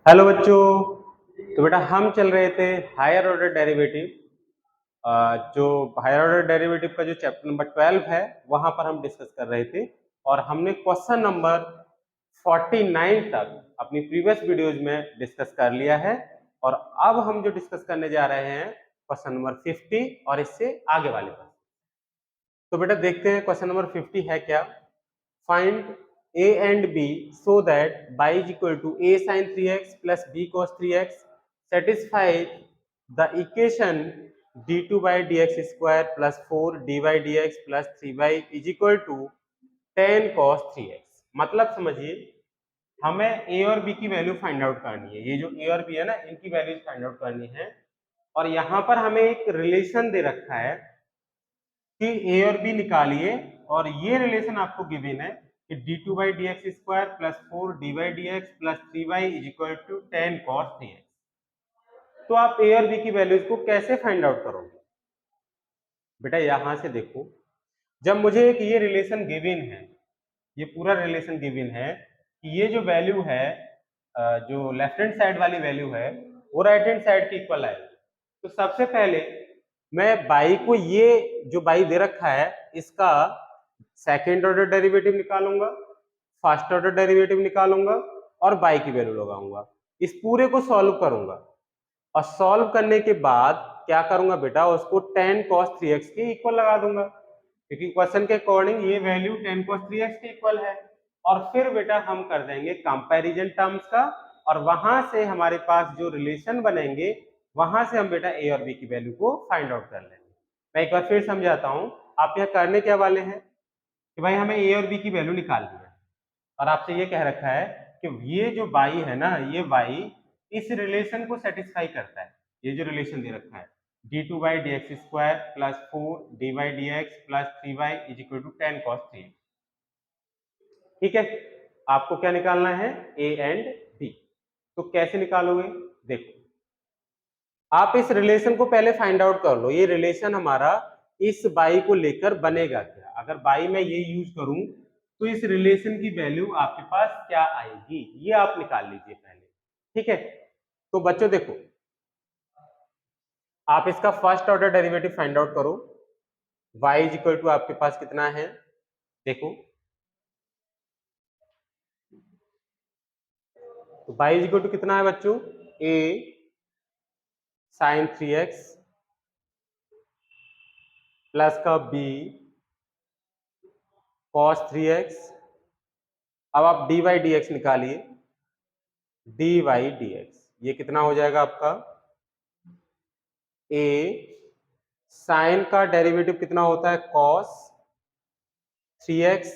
Hello बच्चों। तो बेटा हम चल रहे थे हायर ऑर्डर डेरिवेटिव। जो हायर ऑर्डर डेरिवेटिव का जो चैप्टर नंबर 12 है वहां पर हम डिस्कस कर रहे थे और हमने क्वेश्चन नंबर 49 तक अपनी प्रीवियस वीडियोज में डिस्कस कर लिया है। और अब हम जो डिस्कस करने जा रहे हैं क्वेश्चन नंबर 50 और इससे आगे वाले क्वेश्चन। तो बेटा देखते हैं क्वेश्चन नंबर 50 है क्या। Find a and b so that y is equal to a sin 3x plus b cos 3x satisfy the equation d2 by dx square plus 4 dy dx plus 3y is equal to tan cos 3x। मतलब समझिए हमें a और b की value find out करनी है। ये जो a और b है ना इनकी वैल्यूज फाइंड आउट करनी है। और यहाँ पर हमें एक रिलेशन दे रखा है कि a और b निकालिए और ये रिलेशन आपको गिवन है कि d2 by dx square plus 4 dy dx plus 3y is equal to tan cos 3x। तो आप a और b की वैल्यूज को कैसे फाइंड आउट करोगे बेटा। यहां से देखो, जब मुझे एक ये रिलेशन गिवन है, ये पूरा रिलेशन गिवन है कि ये जो वैल्यू है जो लेफ्ट हैंड साइड वाली वैल्यू है वो राइट हैंड साइड की इक्वल आएगी। तो सबसे पहले मैं बाई को, ये जो बाई दे रखा है इसका सेकेंड ऑर्डर डेरिवेटिव निकालूंगा, फर्स्ट ऑर्डर डेरिवेटिव निकालूंगा और बाई की वैल्यू लगाऊंगा। इस पूरे को सॉल्व करूंगा और सॉल्व करने के बाद क्या करूंगा बेटा, उसको tan cos 3x के इक्वल लगा दूंगा क्योंकि क्वेश्चन के अकॉर्डिंग ये वैल्यू tan cos 3x के इक्वल है। और फिर बेटा हम कर देंगे कंपैरिजन टर्म्स का और वहां से हमारे पास जो रिलेशन बनेंगे वहां से हम बेटा a और b की वैल्यू को फाइंड आउट कर लेंगे। मैं एक बार फिर समझाता हूं। आप यहाँ करने क्या वाले हैं कि भाई हमें a और b की वैल्यू निकालनी है और आपसे ये कह रखा है कि ये जो y है ना, ये y इस रिलेशन को सेटिस्फाई करता है। ये जो रिलेशन दे रखा है d2 by dx square plus 4 dy dx plus 3y is equal to tan cos 3। ठीक है, आपको क्या निकालना है a एंड b। तो कैसे निकालोगे देखो, आप इस रिलेशन को पहले फाइंड आउट कर लो। ये रिलेशन हमारा इस बाई को लेकर बनेगा क्या। अगर बाई में ये यूज करूं तो इस रिलेशन की वैल्यू आपके पास क्या आएगी ये आप निकाल लीजिए पहले। ठीक है, तो बच्चों देखो, आप इसका first order derivative find out करो। y इज इक्वल टू आपके पास कितना है देखो, तो y इज इक्वल टू कितना है बच्चों, a sin 3x प्लस का b cos 3x। अब आप dy dx निकालिए, dy dx ये कितना हो जाएगा आपका, a साइन का डेरिवेटिव कितना होता है cos 3x,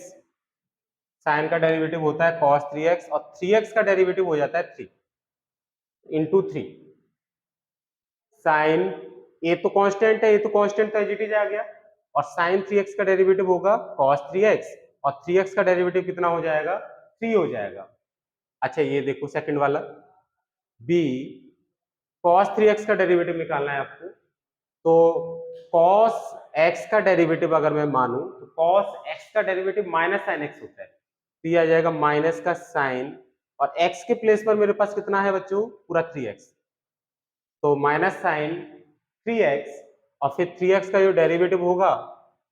साइन का डेरिवेटिव होता है cos 3x और 3x का डेरिवेटिव हो जाता है 3 इंटू 3 साइन, ए तो कांस्टेंट है, ये तो कांस्टेंट तो एज इट इज आ गया और साइन 3x का डेरिवेटिव होगा cos 3x और 3x का डेरिवेटिव कितना हो जाएगा 3 हो जाएगा। अच्छा ये देखो सेकंड वाला b cos 3x का डेरिवेटिव निकालना है आपको। तो cos x का डेरिवेटिव अगर मैं मानूं तो cos x का डेरिवेटिव माइनस साइन x होता है, तो ये आ जाएगा माइनस का साइन और x के प्लेस पर मेरे पास कितना है बच्चों पूरा 3x, तो माइनस साइन 3x और फिर 3x का जो डेरिवेटिव होगा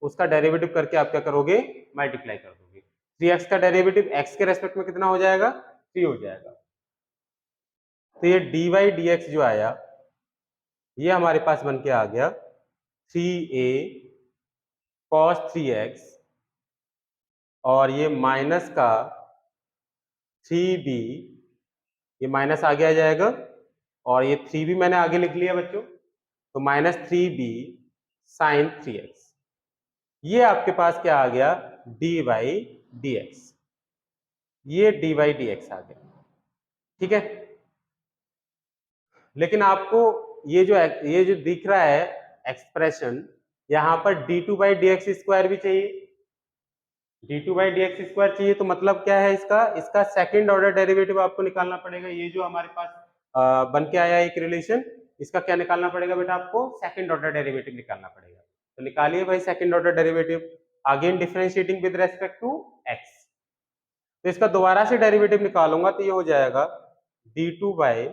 उसका डेरिवेटिव करके आप क्या करोगे मल्टीप्लाई कर दोगे। 3x का डेरिवेटिव x के रेस्पेक्ट में कितना हो जाएगा 3 हो जाएगा। तो ये dy dx जो आया ये हमारे पास बन के आ गया 3a cos 3x और ये माइनस का 3b, ये माइनस आगे आ जाएगा और ये 3b मैंने आगे लिख लिया बच्चों, तो माइनस 3b साइन 3x। ये आपके पास क्या आ गया dy dx, ये dy dx आ गया। ठीक है, लेकिन आपको ये जो दिख रहा है एक्सप्रेशन, यहां पर d2 by dx स्क्वायर भी चाहिए, d2 by dx स्क्वायर चाहिए। तो मतलब क्या है इसका सेकंड ऑर्डर डेरिवेटिव आपको निकालना पड़ेगा। ये जो हमारे पास बन के आया एक रिलेशन, इसका क्या निकालना पड़ेगा बेटा, आपको सेकंड ऑर्डर डेरिवेटिव निकालना पड़ेगा। तो निकालिए भाई second order derivative, again differentiating with respect to x। तो इसका दोबारा से डेरिवेटिव निकालूंगा तो ये हो जाएगा d2 by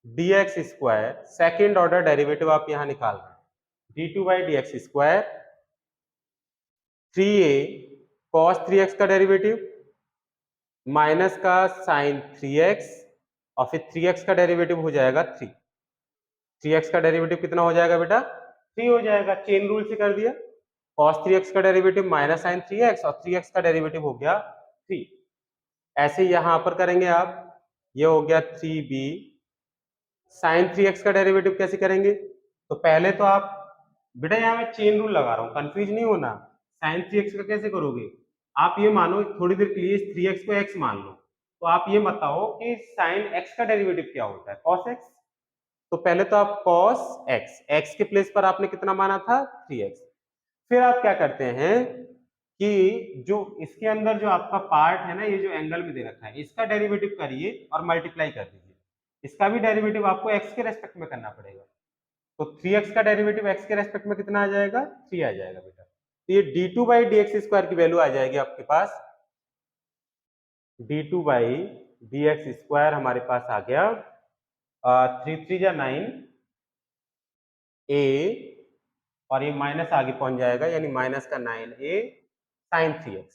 D x square, second order derivative आप यहां निकाल रहे हैं, d2 by D x square, 3a cos 3x का डेरिवेटिव माइनस का साइन 3x और फिर 3x का डेरिवेटिव हो जाएगा 3x का डेरिवेटिव कितना हो जाएगा बेटा 3 हो जाएगा, चेन रूल से कर दिया, cos 3x का डेरिवेटिव माइनस साइन 3x और 3x का डेरिवेटिव हो गया 3। ऐसे यहां पर करेंगे आप, ये हो गया 3b, साइन 3x का डेरिवेटिव कैसे करेंगे, तो पहले तो आप बेटा यहाँ मैं चेन रूल लगा रहा हूँ, कंफ्यूज नहीं होना। साइन 3x का कैसे करोगे, आप ये मानो थोड़ी देर के लिए 3x को x मान लो, तो आप ये बताओ कि साइन x का डेरिवेटिव क्या होता है, cos x। तो पहले तो आप cos x के प्लेस पर आपने कितना माना था 3x, फिर आप क्या करते हैं कि जो इसके अंदर जो आपका पार्ट है ना, ये जो एंगल में दे रखा है, इसका डेरिवेटिव करिए और मल्टीप्लाई कर दीजिए, इसका भी डेरिवेटिव आपको x के रेस्पेक्ट में करना पड़ेगा। तो 3x का डेरिवेटिव x के रेस्पेक्ट में कितना आ जाएगा 3 आ जाएगा बेटा। तो ये d2 by D x square की वैल्यू आ जाएगी आपके पास, d2 by D x square हमारे पास आ गया 3 3 जा 9 a, और ये माइनस आगे पहुंच जाएगा, यानी माइनस का 9a sign 3x,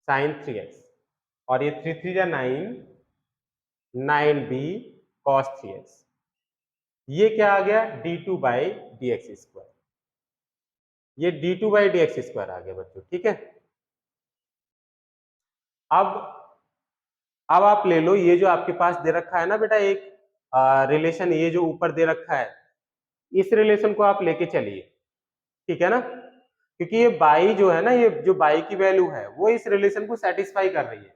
sign 3x, और ये 3 3 जा 9 9b cos 3x, ये क्या आ गया d2 by D x square, ये d2 by D x square आ गया बच्चों, ठीक है। अब आप ले लो ये जो आपके पास दे रखा है ना बेटा एक रिलेशन, ये जो ऊपर दे रखा है, इस रिलेशन को आप लेके चलिए, ठीक है ना, क्योंकि ये बाई जो है ना, ये जो बाई की वैल्यू है वो इस रिलेशन को सेटिस्फाई कर रही है,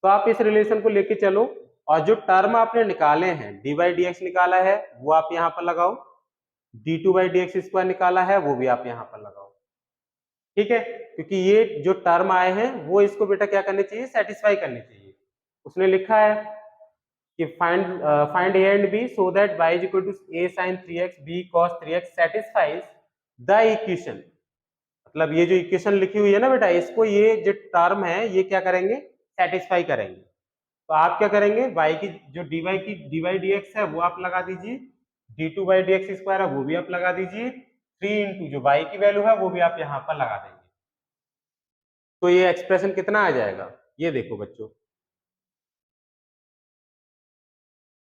तो आप इस रिलेशन को लेके चलो, और जो टर्म आपने निकाले हैं डी बाई डी एक्स निकाला है वो आप यहाँ पर लगाओ, d2 by D x square निकाला है वो भी आप यहाँ पर लगाओ, ठीक है, क्योंकि ये जो टर्म आए हैं वो इसको बेटा क्या करने चाहिए सेटिस्फाई करने चाहिए। उसने लिखा है कि find a and b so that y is equal to a sin 3x b cos 3x satisfies the equation, मतलब ये जो इक्वेशन लिखी हुई है ना बेटा, इसको ये जो टर्म है ये क्या करेंगे सेटिस्फाई करेंगे। तो आप क्या करेंगे, y की जो dy dx है वो आप लगा दीजिए, d2 by D x square है वो भी आप लगा दीजिए, 3 इंटू जो y की वैल्यू है वो भी आप यहाँ पर लगा देंगे, तो ये एक्सप्रेशन कितना आ जाएगा, ये देखो बच्चों,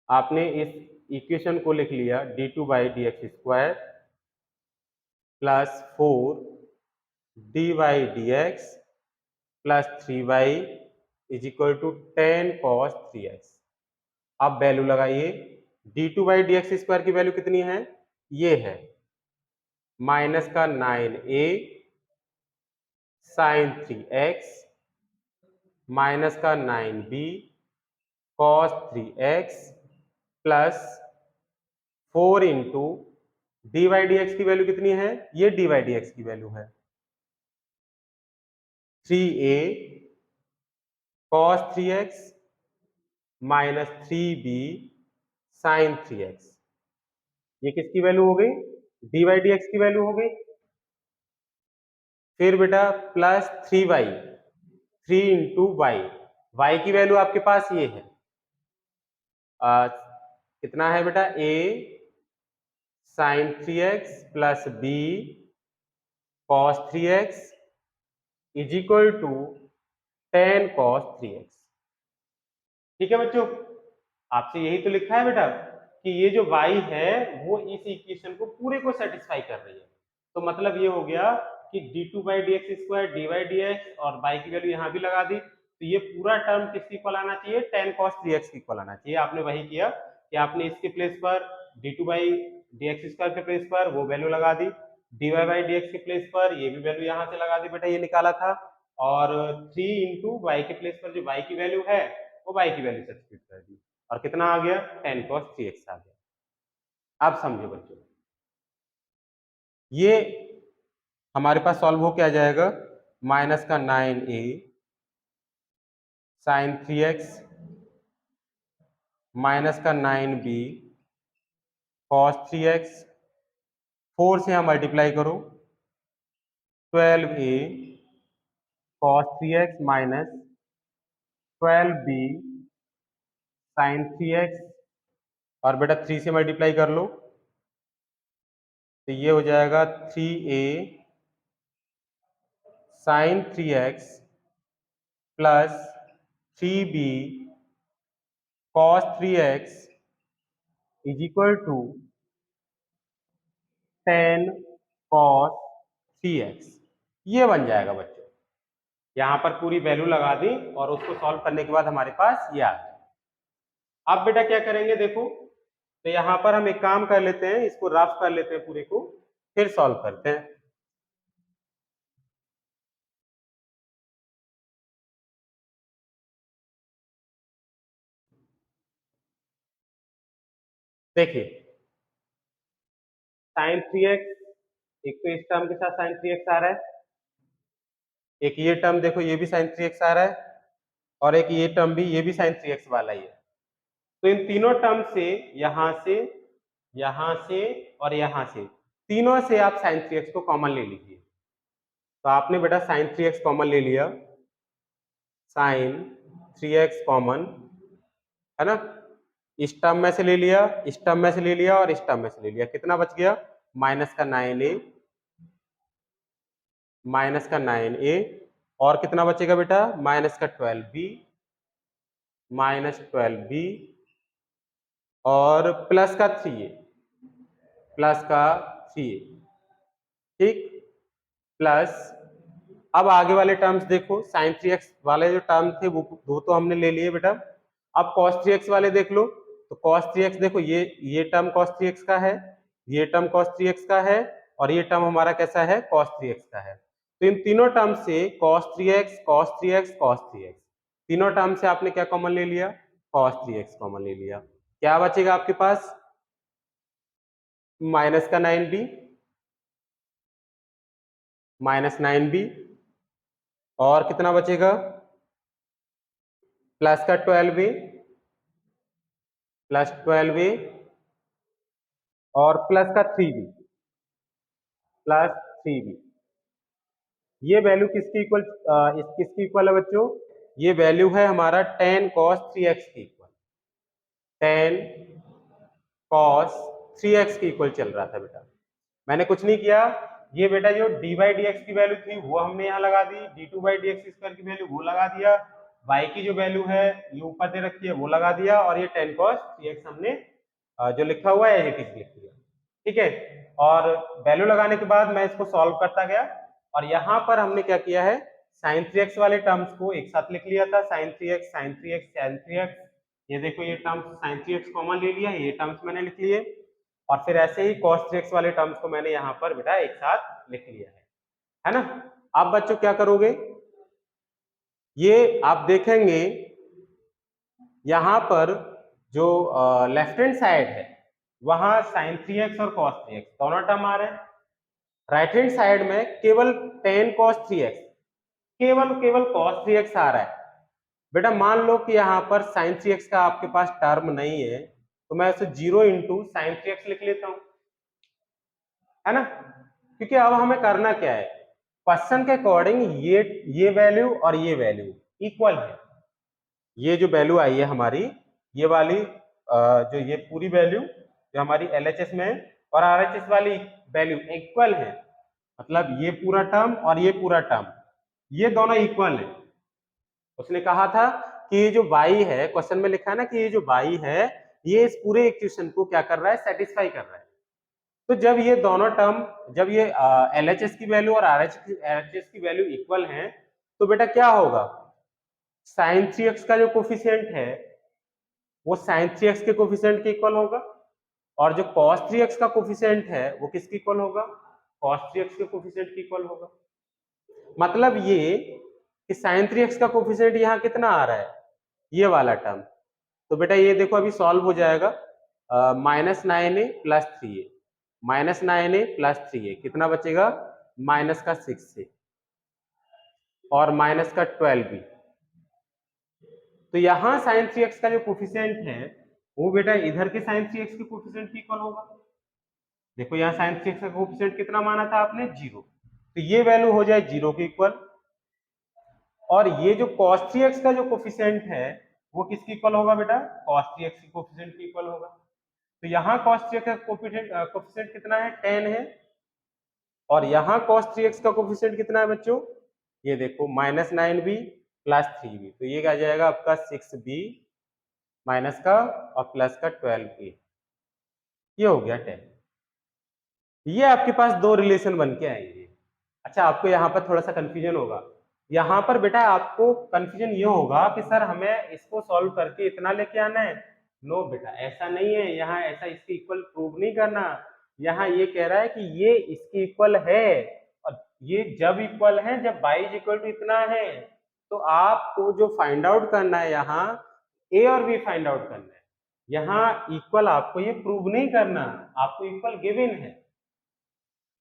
आपने इस इक्वेशन को लिख लिया d2 by D x square plus 4 d Y D x plus 3y is equal to 10 cos 3x। अब वैल्यू लगाइए, d2 by D x square की वैल्यू कितनी है, ये है माइनस का 9a साइन 3x माइनस का 9b cos 3x plus 4 into d Y D x की वैल्यू कितनी है, ये डी वाई डी एक्स की वैल्यू है 3a cos 3x minus 3b sign 3x, ये किसकी वैल्यू हो गई, डी वाई डी एक्स की वैल्यू हो गई। फिर बेटा प्लस 3y, 3 इंटू वाई की वैल्यू आपके पास ये है कितना है बेटा a sine 3x plus b cos 3x is equal to 10 cos 3x, ठीक है बच्चों, आपसे यही तो लिखा है बेटा कि ये जो y है वो इस इक्वेशन को पूरे को सेटिस्फाई कर रही है, तो मतलब ये हो गया कि d2 by D x square d Y D x और y की वैल्यू यहाँ भी लगा दी, तो ये पूरा टर्म किसकी इक्वल आना चाहिए 10 cos 3x की इक्वल आना चाहिए। आपने वही किया कि आपने इसके प्लेस पर d2 by D x square के प्लेस पर वो वैल्यू लगा दी, dy बाई डी एक्स के प्लेस पर ये भी वैल्यू यहाँ से लगा दी बेटा, ये निकाला था, और 3 इंटू वाई के प्लेस पर जो y की वैल्यू है वो y की वैल्यू सब्स्टिट्यूट कर दी, और कितना आ गया 10 cos 3x आ गया। अब समझो बच्चों, ये हमारे पास सॉल्व हो क्या जाएगा, माइनस का 9a साइन 3x माइनस का 9b cos 3x, 4 से यहाँ मल्टीप्लाई करो 12a cos 3x minus 12b sign 3x, और बेटा 3 से मल्टीप्लाई कर लो तो ये हो जाएगा 3a sine 3x plus 3b cos 3x is equal to 10 cos 3x। ये बन जाएगा बच्चों। यहां पर पूरी वैल्यू लगा दी और उसको सॉल्व करने के बाद हमारे पास ये आ गया। अब बेटा क्या करेंगे देखो, तो यहां पर हम एक काम कर लेते हैं, इसको रफ कर लेते हैं पूरे को, फिर सॉल्व करते हैं। देखिए साइन 3x, एक तो इस टर्म के साथ साइन 3x आ रहा है, एक ये टर्म देखो ये भी साइन 3x आ रहा है, और एक ये टर्म भी, ये भी साइन 3x वाला ही है। तो इन तीनों टर्म से यहां से, यहां से और यहां से, तीनों से आप साइन 3x को कॉमन ले लीजिए। तो आपने बेटा साइन 3x कॉमन ले लिया, साइन 3x कॉमन है ना, इस टर्म में से ले लिया, इस टर्म में से ले लिया और इस टर्म में से ले लिया, कितना बच गया माइनस का 9a, माइनस का 9a, और कितना बचेगा बेटा माइनस का 12b, माइनस 12b और प्लस का 3a, प्लस का 3a, ठीक, प्लस अब आगे वाले टर्म्स देखो, साइन 3x वाले जो टर्म थे वो दो तो हमने ले लिए बेटा। अब cos 3x वाले देख लो, तो cos 3x देखो ये टर्म cos 3x का है, ये टर्म cos 3x का है, और ये टर्म हमारा कैसा है cos 3x का है। तो इन तीनों टर्म से cos 3x cos 3x cos 3x, तीनों टर्म से आपने क्या कॉमन ले लिया cos 3x कॉमन ले लिया। क्या बचेगा आपके पास माइनस का 9b, माइनस 9b, और कितना बचेगा प्लस का 12a, प्लस 12a और प्लस का 3b, प्लस 3b। ये वैल्यू किसकी इक्वल, किसकी इक्वल है बच्चों, ये वैल्यू है हमारा 10 cos 3x की इक्वल, 10 cos 3x की इक्वल चल रहा था बेटा। मैंने कुछ नहीं किया, ये बेटा जो डी बाई डी एक्स की वैल्यू थी वो हमने यहाँ लगा दी, D two by D x square की वैल्यू वो लगा दिया, y की जो वैल्यू है ये ऊपर दे रखी है वो लगा दिया, और ये 10 cos 3x हमने जो लिखा हुआ है एज इट इज लिख दिया, ठीक है। और वैल्यू लगाने के बाद मैं इसको सॉल्व करता गया, और यहाँ पर हमने क्या किया है साइन 3x वाले टर्म्स को एक साथ लिख लिया था, sign 3x sign 3x sign 3x, ये देखो ये टर्म्स साइन 3x कॉमन ले लिया, ये टर्म्स मैंने लिख लिए, और फिर ऐसे ही cos 3x वाले टर्म्स को मैंने यहाँ पर बेटा एक साथ लिख लिया है ना। अब बच्चों क्या करोगे, ये आप देखेंगे यहां पर जो लेफ्ट हैंड साइड है वहां sin 3x और cos 3x दोनों टर्म आ रहे हैं, राइट हैंड साइड में केवल 10 cos 3x, केवल cos 3x आ रहा है। बेटा मान लो कि यहाँ पर sin 3x का आपके पास टर्म नहीं है, तो मैं उसे 0 इंटू साइन 3x लिख लेता हूं, है ना, क्योंकि अब हमें करना क्या है, क्वेश्चन के अकॉर्डिंग ये वैल्यू और ये वैल्यू इक्वल है, ये जो वैल्यू आई है हमारी ये वाली जो ये पूरी वैल्यू जो हमारी LHS में है और RHS वाली वैल्यू इक्वल है, मतलब ये पूरा टर्म और ये पूरा टर्म ये दोनों इक्वल है। उसने कहा था कि ये जो y है, क्वेश्चन में लिखा है ना कि ये जो y है ये इस पूरे इक्वेशन को क्या कर रहा है सेटिस्फाई कर रहा है। तो जब ये दोनों टर्म, जब ये LHS की वैल्यू और RHS की वैल्यू इक्वल है तो बेटा क्या होगा, sin 3x का जो कोफिशिएंट है वो sin 3x के कोफिशिएंट के इक्वल होगा, और जो cos 3x का कोफिशिएंट है वो किसके इक्वल होगा, cos 3x के कोफिशिएंट के इक्वल होगा। मतलब ये कि sin 3x का कोफिशिएंट यहाँ कितना आ रहा है, ये वाला टर्म, तो बेटा ये देखो अभी सॉल्व हो जाएगा, minus 9a plus 3a, minus 9a plus 3a कितना बचेगा माइनस का 6a और माइनस का 12b। तो यहाँ sin 3x का जो कोफिशिएंट है वो बेटा इधर के sin 3x के कोफिशिएंट इक्वल होगा। देखो यहाँ sin 3x का कोफिशिएंट कितना माना था आपने 0, तो ये वैल्यू हो जाए 0 के इक्वल, और ये जो cos 3x का जो कोफिशिएंट है वो किसकी इक्वल होगा बेटा, cos 3x की कोफिशिएंट की इक्वल होगा। तो यहाँ cos 3x का कोफिशिएंट कितना है, 10 है, और यहाँ cos 3x का कोफिशिएंट कितना है बच्चों, ये देखो -9b प्लस 3b, तो ये आ जाएगा आपका 6b माइनस का और प्लस का 12a, ये हो गया 10। ये आपके पास दो रिलेशन बन के आएंगे। अच्छा, आपको यहाँ पर थोड़ा सा कंफ्यूजन होगा, यहाँ पर बेटा आपको कंफ्यूजन ये होगा कि सर हमें इसको सॉल्व करके इतना लेके आना है। नो बेटा, ऐसा नहीं है, यहाँ ऐसा इसकी इक्वल प्रूव नहीं करना। यहाँ ये कह रहा है कि ये इसकी इक्वल है, और ये जब इक्वल है जब y इज इक्वल टू इतना है। तो आपको जो फाइंड आउट करना है, यहाँ a और b फाइंड आउट करना है। यहाँ इक्वल आपको ये प्रूव नहीं करना, आपको इक्वल गिवन है।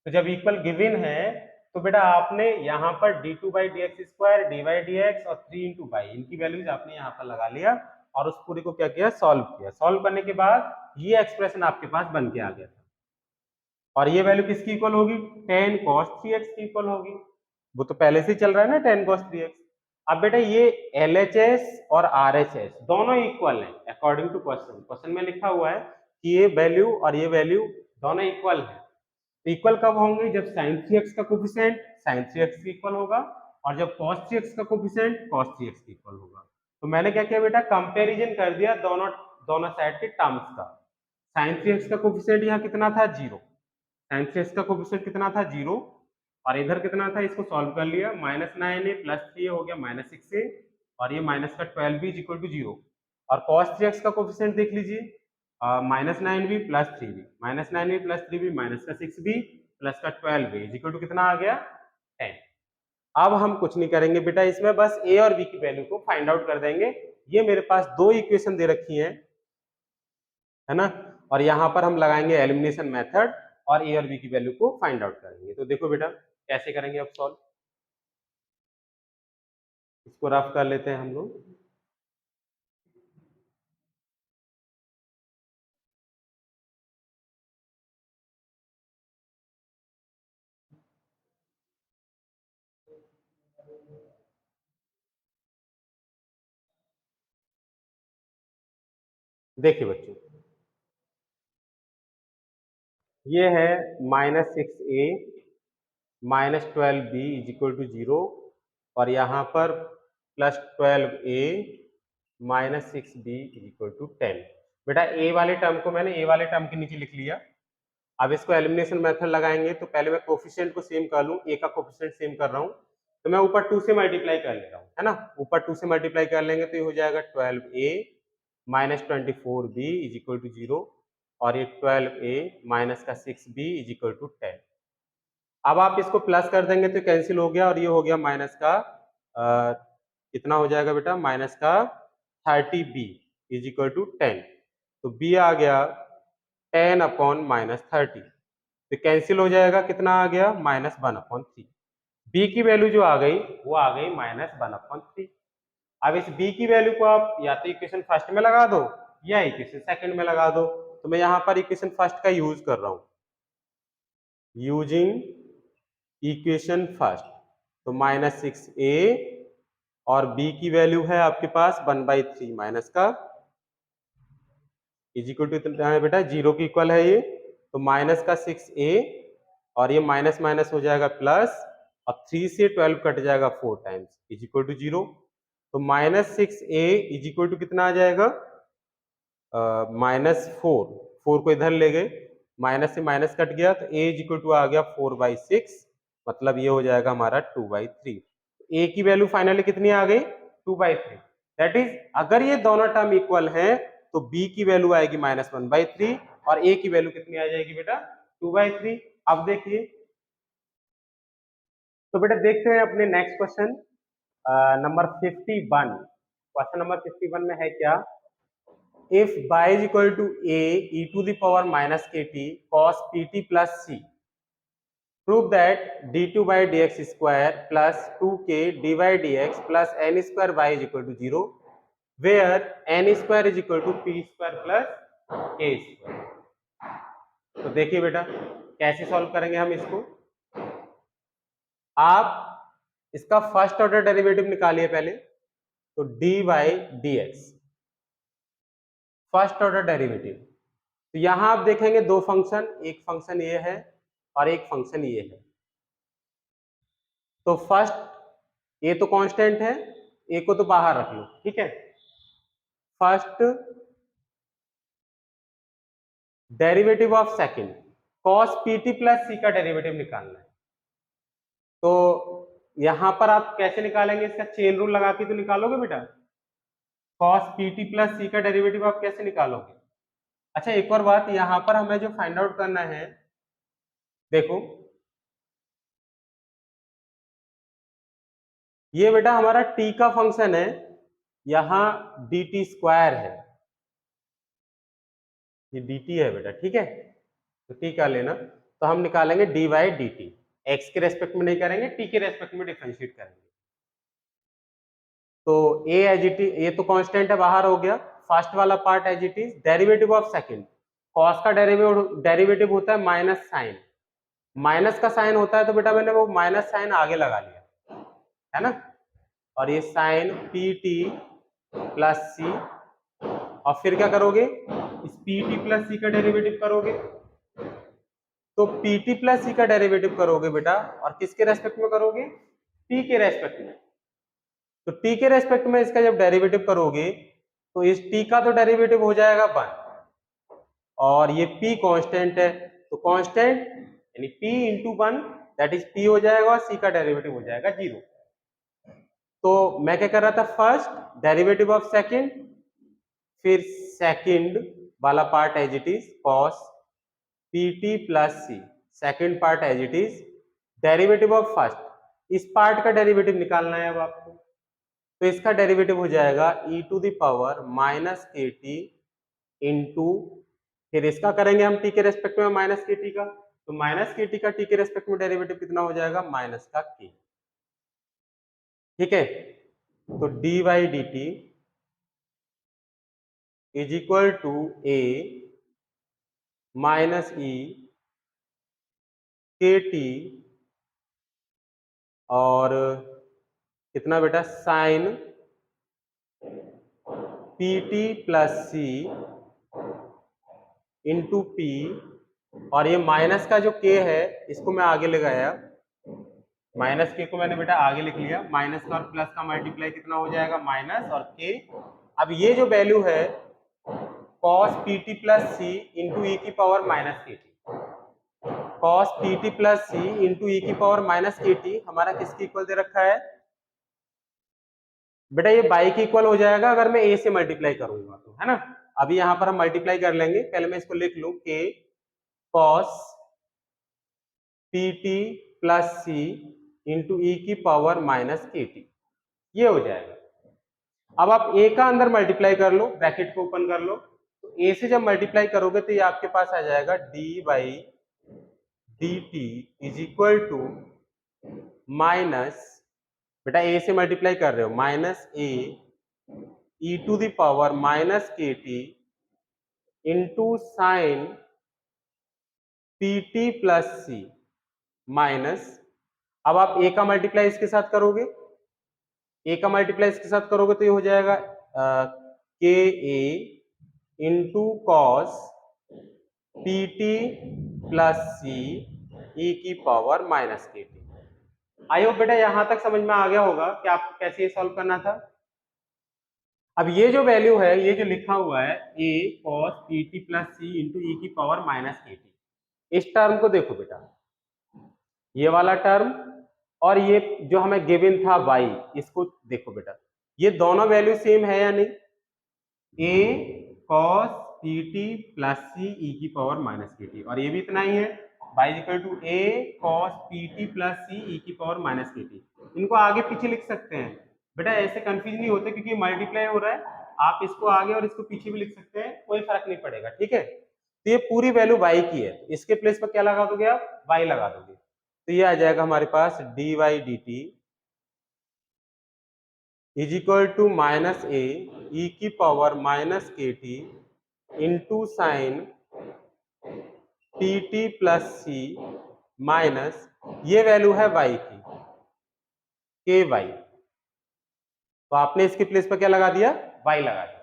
तो जब इक्वल गिवन है तो बेटा आपने यहाँ पर d2/dx² dy/dx और 3 इंटू बाई, इनकी वैल्यूज आपने यहाँ पर लगा लिया और उस पूरी को क्या किया, सॉल्व किया। सॉल्व करने के बाद ये एक्सप्रेशन आपके पास बन के आ गया था, और ये वैल्यू किसकी इक्वल होगी, 10 cos 3x की इक्वल होगी। वो तो पहले से चल रहा है ना 10 cos 3x। अब बेटा ये LHS और RHS दोनों इक्वल हैं अकॉर्डिंग टू क्वेश्चन। क्वेश्चन में लिखा हुआ है कि ये वैल्यू और ये वैल्यू दोनों इक्वल है। इक्वल कब होंगे, जब sin 3x का कोफिशिएंट sin 3x की इक्वल होगा, और जब cos 3x का कोफिशिएंट cos 3x की इक्वल होगा। तो मैंने क्या किया बेटा, कंपैरिजन कर दिया दोनों साइड के टर्म्स का। sin 3x का कोफिशिएंट यहाँ कितना था, 0। sin 3x का कोफिशिएंट कितना था, 0, और इधर कितना था, इसको सॉल्व कर लिया, -9a प्लस 3 हो गया -6a, और ये माइनस का 12b इज इक्वल टू 0। और cos 3x का कोफिशिएंट देख लीजिए, -9b plus 3b, -9b plus 3b minus का 6b प्लस का 12b इज इक्वल टू कितना आ गया, 10। अब हम कुछ नहीं करेंगे बेटा, इसमें बस a और b की वैल्यू को फाइंड आउट कर देंगे। ये मेरे पास दो इक्वेशन दे रखी है ना, और यहाँ पर हम लगाएंगे एलिमिनेशन मेथड और a और b की वैल्यू को फाइंड आउट करेंगे। तो देखो बेटा कैसे करेंगे अब सॉल्व, इसको रफ कर लेते हैं हम लोग। देखिए बच्चों, ये है -6a -12b is equal to 0, और यहाँ पर +12a -6b is equal to 10। बेटा a वाले टर्म को मैंने a वाले टर्म के नीचे लिख लिया। अब इसको एलिमिनेशन मेथड लगाएंगे, तो पहले मैं कोफिशिएंट को सेम कर लूं, a का कोफिशिएंट सेम कर रहा हूं, तो मैं ऊपर 2 से मल्टीप्लाई कर ले रहा हूं, है ना। ऊपर 2 से मल्टीप्लाई कर लेंगे तो ये हो जाएगा 12a -24b is equal to 0, और ये 12a माइनस का 6b इज इक्वल टू 10। अब आप इसको प्लस कर देंगे तो कैंसिल हो गया, और ये हो गया माइनस का कितना हो जाएगा बेटा, माइनस का 30b इज इक्वल टू 10। तो b आ गया 10 अपॉन -30, तो कैंसिल हो जाएगा, कितना आ गया, -1/3। b की वैल्यू जो आ गई वो आ गई -1/3। अब इस b की वैल्यू को आप या तो इक्वेशन फर्स्ट में लगा दो या इक्वेशन सेकंड में लगा दो। तो मैं यहाँ पर इक्वेशन फर्स्ट का यूज कर रहा हूँ, यूजिंग इक्वेशन फर्स्ट। तो -6a और b की वैल्यू है आपके पास 1/3 माइनस का इज इक्वल टू इतना है बेटा, 0 की इक्वल है ये, तो माइनस का 6a, और ये माइनस माइनस हो जाएगा प्लस, और 3 से 12 कट जाएगा 4 टाइम्स इज इक्वल टू 0। तो -6a इज इक्वल टू कितना आ जाएगा, -4, 4 को इधर ले गए, माइनस से माइनस कट गया, तो a इज इक्वल टू आ गया 4/6, मतलब ये हो जाएगा हमारा 2/3। a की वैल्यू फाइनली कितनी आ गई, 2/3। दैट इज अगर ये दोनों टर्म इक्वल हैं तो b की वैल्यू आएगी -1/3, और a की वैल्यू कितनी आ जाएगी बेटा, 2/3। अब देखिए, तो बेटा देखते हैं अपने next question number 51। Question number 51 में है क्या, if y is equal to a e to the power minus kt cos pt plus c, prove that d2 by dx square plus 2k dy dx plus n square y is equal to 0, where n square is equal to p square plus k square। तो देखिए बेटा कैसे solve करेंगे हम इसको। आप इसका first order derivative निकालिए पहले, तो dy dx first order derivative. तो यहां आप देखेंगे दो फंक्शन, एक फंक्शन ये है और एक फंक्शन ये है। तो फर्स्ट ये तो कांस्टेंट है, ए को तो बाहर रख लो, ठीक है। First derivative of second cos pt plus C का डेरिवेटिव निकालना है। तो यहां पर आप कैसे निकालेंगे, इसका चेन रूल लगा के तो निकालोगे बेटा। cos pt प्लस सी का डेरिवेटिव आप कैसे निकालोगे? अच्छा एक और बात, यहां पर हमें जो फाइंड आउट करना है, देखो ये बेटा हमारा t का फंक्शन है, यहां dt स्क्वायर है, ये dt है बेटा, ठीक है। तो t का लेना, तो हम निकालेंगे dy dt, x के रेस्पेक्ट में नहीं करेंगे, t के रेस्पेक्ट में डिफरेंशिएट करेंगे। तो a एज इट इज, ये तो कांस्टेंट है बाहर हो गया, फर्स्ट वाला part as it is, derivative of second, cos का डेरिवेटिव होता है माइनस साइन, माइनस का साइन होता है तो बेटा मैंने वो माइनस साइन आगे लगा लिया है ना, और ये साइन पी टी प्लस सी, और फिर क्या करोगे, इस पी टी प्लस सी का डेरिवेटिव करोगे। तो पी टी प्लस सी का डेरिवेटिव करोगे बेटा, और किसके रेस्पेक्ट में करोगे, टी के रेस्पेक्ट में। तो टी के रेस्पेक्ट में इसका जब डेरिवेटिव करोगे तो इस टी का तो डेरिवेटिव हो जाएगा 1, और ये p कांस्टेंट है, तो कांस्टेंट यानी p into 1 that is p हो जाएगा, और c का डेरिवेटिव हो जाएगा 0। तो मैं क्या कर रहा था, फर्स्ट डेरिवेटिव ऑफ सेकंड, फिर सेकंड वाला part as it is cos pt plus c, second part as it is, derivative of first, इस पार्ट का डेरिवेटिव निकालना है अब आपको। तो इसका डेरिवेटिव हो जाएगा e to the power minus के टी इंटू, फिर इसका करेंगे हम t के रेस्पेक्ट में माइनस के टी का, तो माइनस के टी का t के रेस्पेक्ट में डेरिवेटिव कितना हो जाएगा, माइनस का k, ठीक है। तो dy dt is equal to a minus E K T, और कितना बेटा, साइन पी टी प्लस सी इंटू पी, और ये माइनस का जो k है इसको मैं आगे लगाया, माइनस के को मैंने बेटा आगे लिख लिया, माइनस का और प्लस का मल्टीप्लाई कितना हो जाएगा, माइनस और के। अब ये जो वैल्यू है cos pt प्लस सी इंटू ई की पावर माइनस के टी, cos pt प्लस सी इंटू ई की पावर माइनस के टी हमारा किसके इक्वल दे रखा है बेटा, ये बाई के इक्वल हो जाएगा अगर मैं a से मल्टीप्लाई करूंगा तो, है ना। अभी यहां पर हम मल्टीप्लाई कर लेंगे, पहले मैं इसको लिख लूं, k cos pt प्लस सी इंटू ई की पावर माइनस के टी, ये हो जाएगा। अब आप a का अंदर मल्टीप्लाई कर लो, ब्रैकेट को ओपन कर लो, तो a से जब मल्टीप्लाई करोगे तो ये आपके पास आ जाएगा dy dt is equal to minus, बेटा a से मल्टीप्लाई कर रहे हो, minus a e to the power minus के T into sine P T plus C minus, अब आप a का मल्टीप्लाई इसके साथ करोगे, a का मल्टीप्लाई इसके साथ करोगे तो ये हो जाएगा K A into cos P T plus C E की पावर माइनस के टी। आई होप बेटा यहां तक समझ में आ गया होगा कि आपको कैसे ये सॉल्व करना था। अब ये जो वैल्यू है, ये जो लिखा हुआ है a cos P T plus C into E की पावर माइनस के टी, इस टर्म को देखो बेटा, ये वाला टर्म और ये जो हमें गिवन था y, इसको देखो बेटा, ये दोनों वैल्यू सेम है या नहीं, a cos P T plus C E की पावर माइनस के टी, और ये भी इतना ही है, y equal to a cos P T plus C E की पावर माइनस के टी। इनको आगे पीछे लिख सकते हैं बेटा, ऐसे कंफ्यूज नहीं होते क्योंकि मल्टीप्लाई हो रहा है, आप इसको आगे और इसको पीछे भी लिख सकते हैं, कोई फर्क नहीं पड़ेगा, ठीक है। तो ये पूरी वैल्यू y की है, इसके प्लेस पर क्या लगा दोगे आप, y लगा दोगे, तो ये आ जाएगा हमारे पास dy dt is equal to minus A E की पावर माइनस के T into sine P T plus C minus, ये वैल्यू है y की, के वाई, तो आपने इसके प्लेस पर क्या लगा दिया, वाई लगा दिया।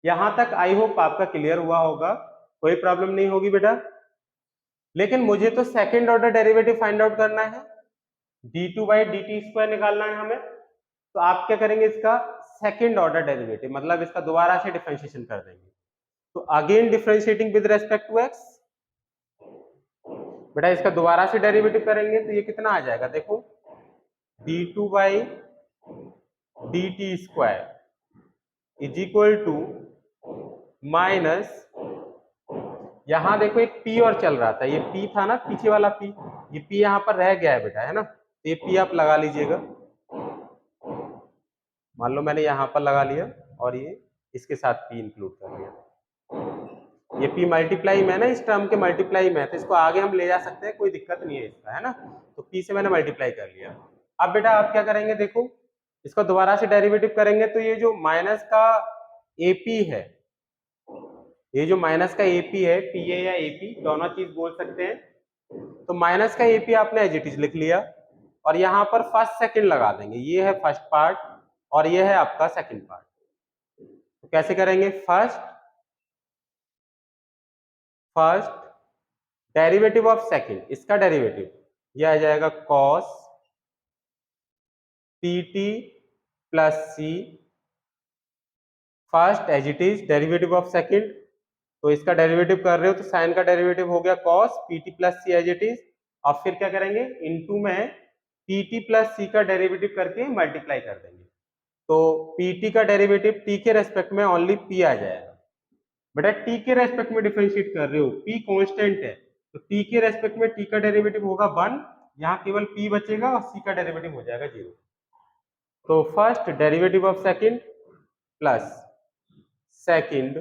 यहां तक आई होप आपका क्लियर हुआ होगा, कोई प्रॉब्लम नहीं होगी बेटा। लेकिन मुझे तो second order derivative find out करना है, डी2 बाई डी टी स्क्वायर निकालना है हमें। तो आप क्या करेंगे, इसका सेकंड ऑर्डर डेरिवेटिव, मतलब इसका दोबारा से डिफरेंशिएशन कर देंगे। तो again differentiating with respect to x, बेटा इसका दोबारा से डेरिवेटिव करेंगे तो ये कितना आ जाएगा, देखो D two by D T square is equal to minus, यहां देखो एक पी और चल रहा था, ये पी था ना पीछे वाला पी, ये पी यहां पर रह गया है बेटा, है ना, तो ये पी आप लगा लीजिएगा। मान लो मैंने यहां पर लगा लिया और ये इसके साथ पी इंक्लूड कर लिया, ये पी मल्टीप्लाई में है ना, इस टर्म के मल्टीप्लाई में है, तो इसको आगे हम ले जा सकते हैं, कोई दिक्कत नहीं है इसका, है ना। तो पी से मैंने मल्टीप्लाई कर लिया। अब बेटा आप क्या करेंगे, देखो इसको दोबारा से डेरिवेटिव करेंगे तो ये जो माइनस का एपी है, ये जो माइनस का एपी है, पीए या एपी दोनों चीज बोल सकते हैं, तो माइनस का एपी आपने एज इट इज लिख लिया और यहां पर फर्स्ट सेकंड लगा देंगे, ये है फर्स्ट पार्ट और ये है आपका सेकंड पार्ट। तो कैसे करेंगे, फर्स्ट डेरिवेटिव ऑफ सेकंड, इसका डेरिवेटिव यह आ जाएगा cos pt plus c, first as it is derivative of second, तो इसका डेरिवेटिव कर रहे हो तो साइन का डेरिवेटिव हो गया cos pt plus c as it is, और फिर क्या करेंगे, इनटू में pt प्लस सी का डेरिवेटिव करके मल्टीप्लाई कर देंगे, तो pt का डेरिवेटिव t के रेस्पेक्ट में ओनली p आ जाएगा। बेटा t के रेस्पेक्ट में डिफरेंशिएट कर रहे हो, p कांस्टेंट है, तो t के रेस्पेक्ट में t का डेरिवेटिव होगा 1, यहाँ केवल p बचेगा और c का डेरिवेटिव हो जाएगा 0। तो first derivative of second plus second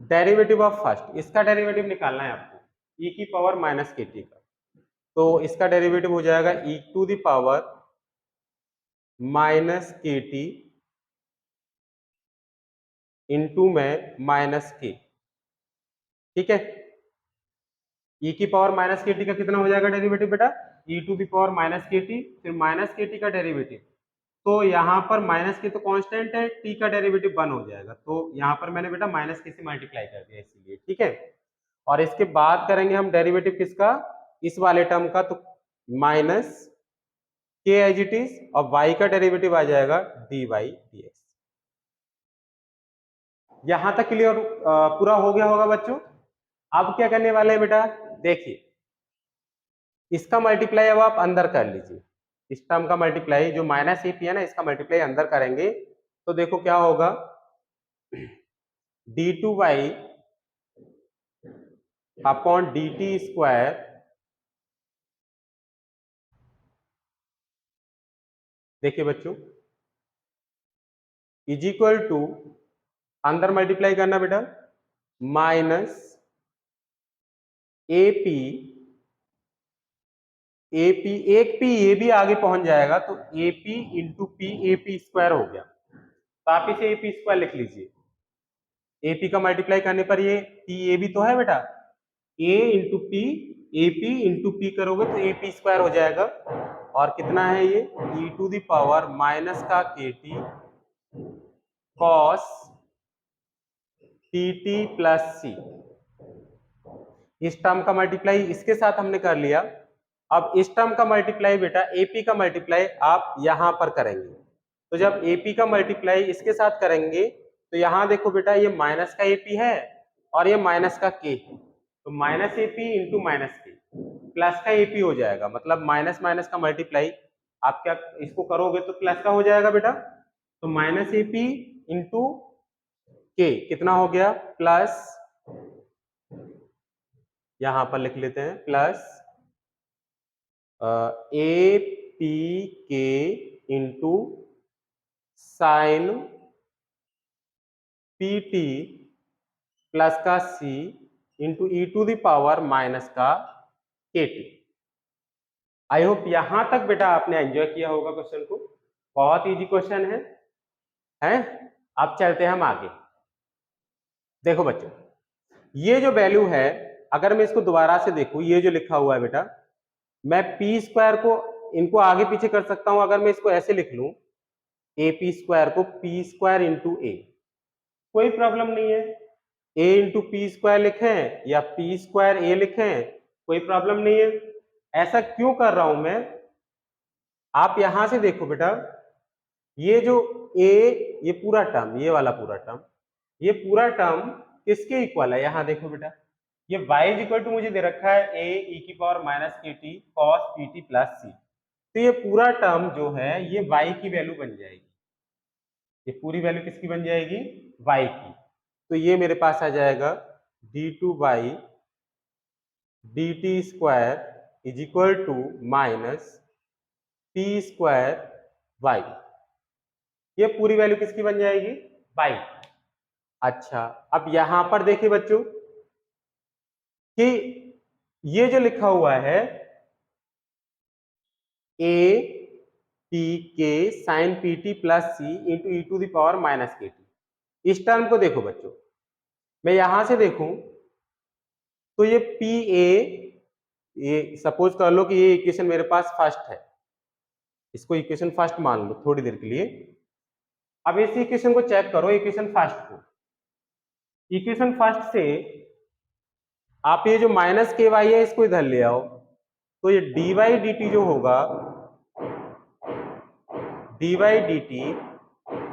derivative of first, इसका डेरिवेटिव निकालना है आपको, e की पावर माइनस के टी का, तो इसका डेरिवेटिव हो जाएगा e to the power minus के टी इंटू में माइनस के, ठीक है। e की पावर माइनस के टी का कितना हो जाएगा डेरिवेटिव बेटा, e to the power minus के टी, फिर माइनस के टी का डेरिवेटिव, तो यहाँ पर माइनस के तो कांस्टेंट है, t का डेरिवेटिव 1 हो जाएगा, तो यहाँ पर मैंने बेटा माइनस के से मल्टीप्लाई कर दिया इसीलिए, ठीक है। और इसके बाद करेंगे हम डेरिवेटिव किसका, इस वाले टर्म का, तो माइनस के एज इट इज, और y का डेरिवेटिव आ जाएगा dy dx। यहां तक क्लियर पूरा हो गया होगा बच्चों। अब क्या करने वाले हैं बेटा, देखिए इसका मल्टीप्लाई अब आप अंदर कर लीजिए, इस टर्म का मल्टीप्लाई जो माइनस ए पी है ना, इसका मल्टीप्लाई अंदर करेंगे तो देखो क्या होगा, d2 by upon D T square देखिए बच्चों इज इक्वल टू, अंदर मल्टीप्लाई करना बेटा, माइनस एपी, एपी एक पी ये भी आगे पहुंच जाएगा, तो AP into P, AP square हो गया, तो आप इसे एपी स्क्वायर लिख लीजिए, एपी का मल्टीप्लाई करने पर ये पी ए भी तो है बेटा, A into P, AP into P करोगे तो एपी स्क्वायर हो जाएगा, और कितना है ये E to the power minus का K T cos T T plus C, इस टर्म का मल्टीप्लाई इसके साथ हमने कर लिया। अब इस टर्म का मल्टीप्लाई बेटा एपी का मल्टीप्लाई आप यहां पर करेंगे, तो जब एपी का मल्टीप्लाई इसके साथ करेंगे तो यहां देखो बेटा ये माइनस का एपी है और ये माइनस का के है, तो माइनस एपी इंटू माइनस के प्लस का एपी हो जाएगा, मतलब माइनस माइनस का मल्टीप्लाई आप क्या इसको करोगे तो प्लस का हो जाएगा बेटा, तो माइनस एपी इंटू के कितना हो गया, प्लस यहां पर लिख लेते हैं plus A P K into sine P T plus का C into E to the power minus का के टी। आई होप यहां तक बेटा आपने एंजॉय किया होगा क्वेश्चन को, बहुत इजी क्वेश्चन है। अब चलते हैं हम आगे। देखो बच्चों ये जो वैल्यू है अगर मैं इसको दोबारा से देखूं, ये जो लिखा हुआ है बेटा, मैं पी स्क्वायर को इनको आगे पीछे कर सकता हूं। अगर मैं इसको ऐसे लिख लूं, ए पी स्क्वायर को पी स्क्वायर इंटू ए, कोई प्रॉब्लम नहीं है। ए इंटू पी स्क्वायर लिखें या पी स्क्वायर ए लिखें, कोई प्रॉब्लम नहीं है। ऐसा क्यों कर रहा हूं मैं, आप यहां से देखो बेटा, ये जो ए, ये पूरा टर्म, ये वाला पूरा टर्म, ये पूरा टर्म किसके इक्वल है, यहां देखो बेटा, ये y इज इक्वल टू मुझे दे रखा है a e की पावर माइनस के T cos P T plus C. तो ये पूरा टर्म जो है ये y की वैल्यू बन जाएगी, ये पूरी वैल्यू किसकी बन जाएगी, y की। तो ये मेरे पास आ जाएगा d two by D T square is equal to minus p square y. ये पूरी वैल्यू किसकी बन जाएगी, y। अच्छा, अब यहां पर देखिए बच्चों कि ये जो लिखा हुआ है a P k sine P T plus C into E to the power minus के टी, इस टर्म को देखो बच्चों, मैं यहां से देखूं तो ये पी ए, ये सपोज कर लो कि ये इक्वेशन मेरे पास फर्स्ट है, इसको इक्वेशन फर्स्ट मान लो थोड़ी देर के लिए। अब इस इक्वेशन को चेक करो, इक्वेशन फर्स्ट को, इक्वेशन फर्स्ट से आप ये जो माइनस के वाई है इसको इधर ले आओ, तो ये डी वाई डी टी जो होगा, d Y D T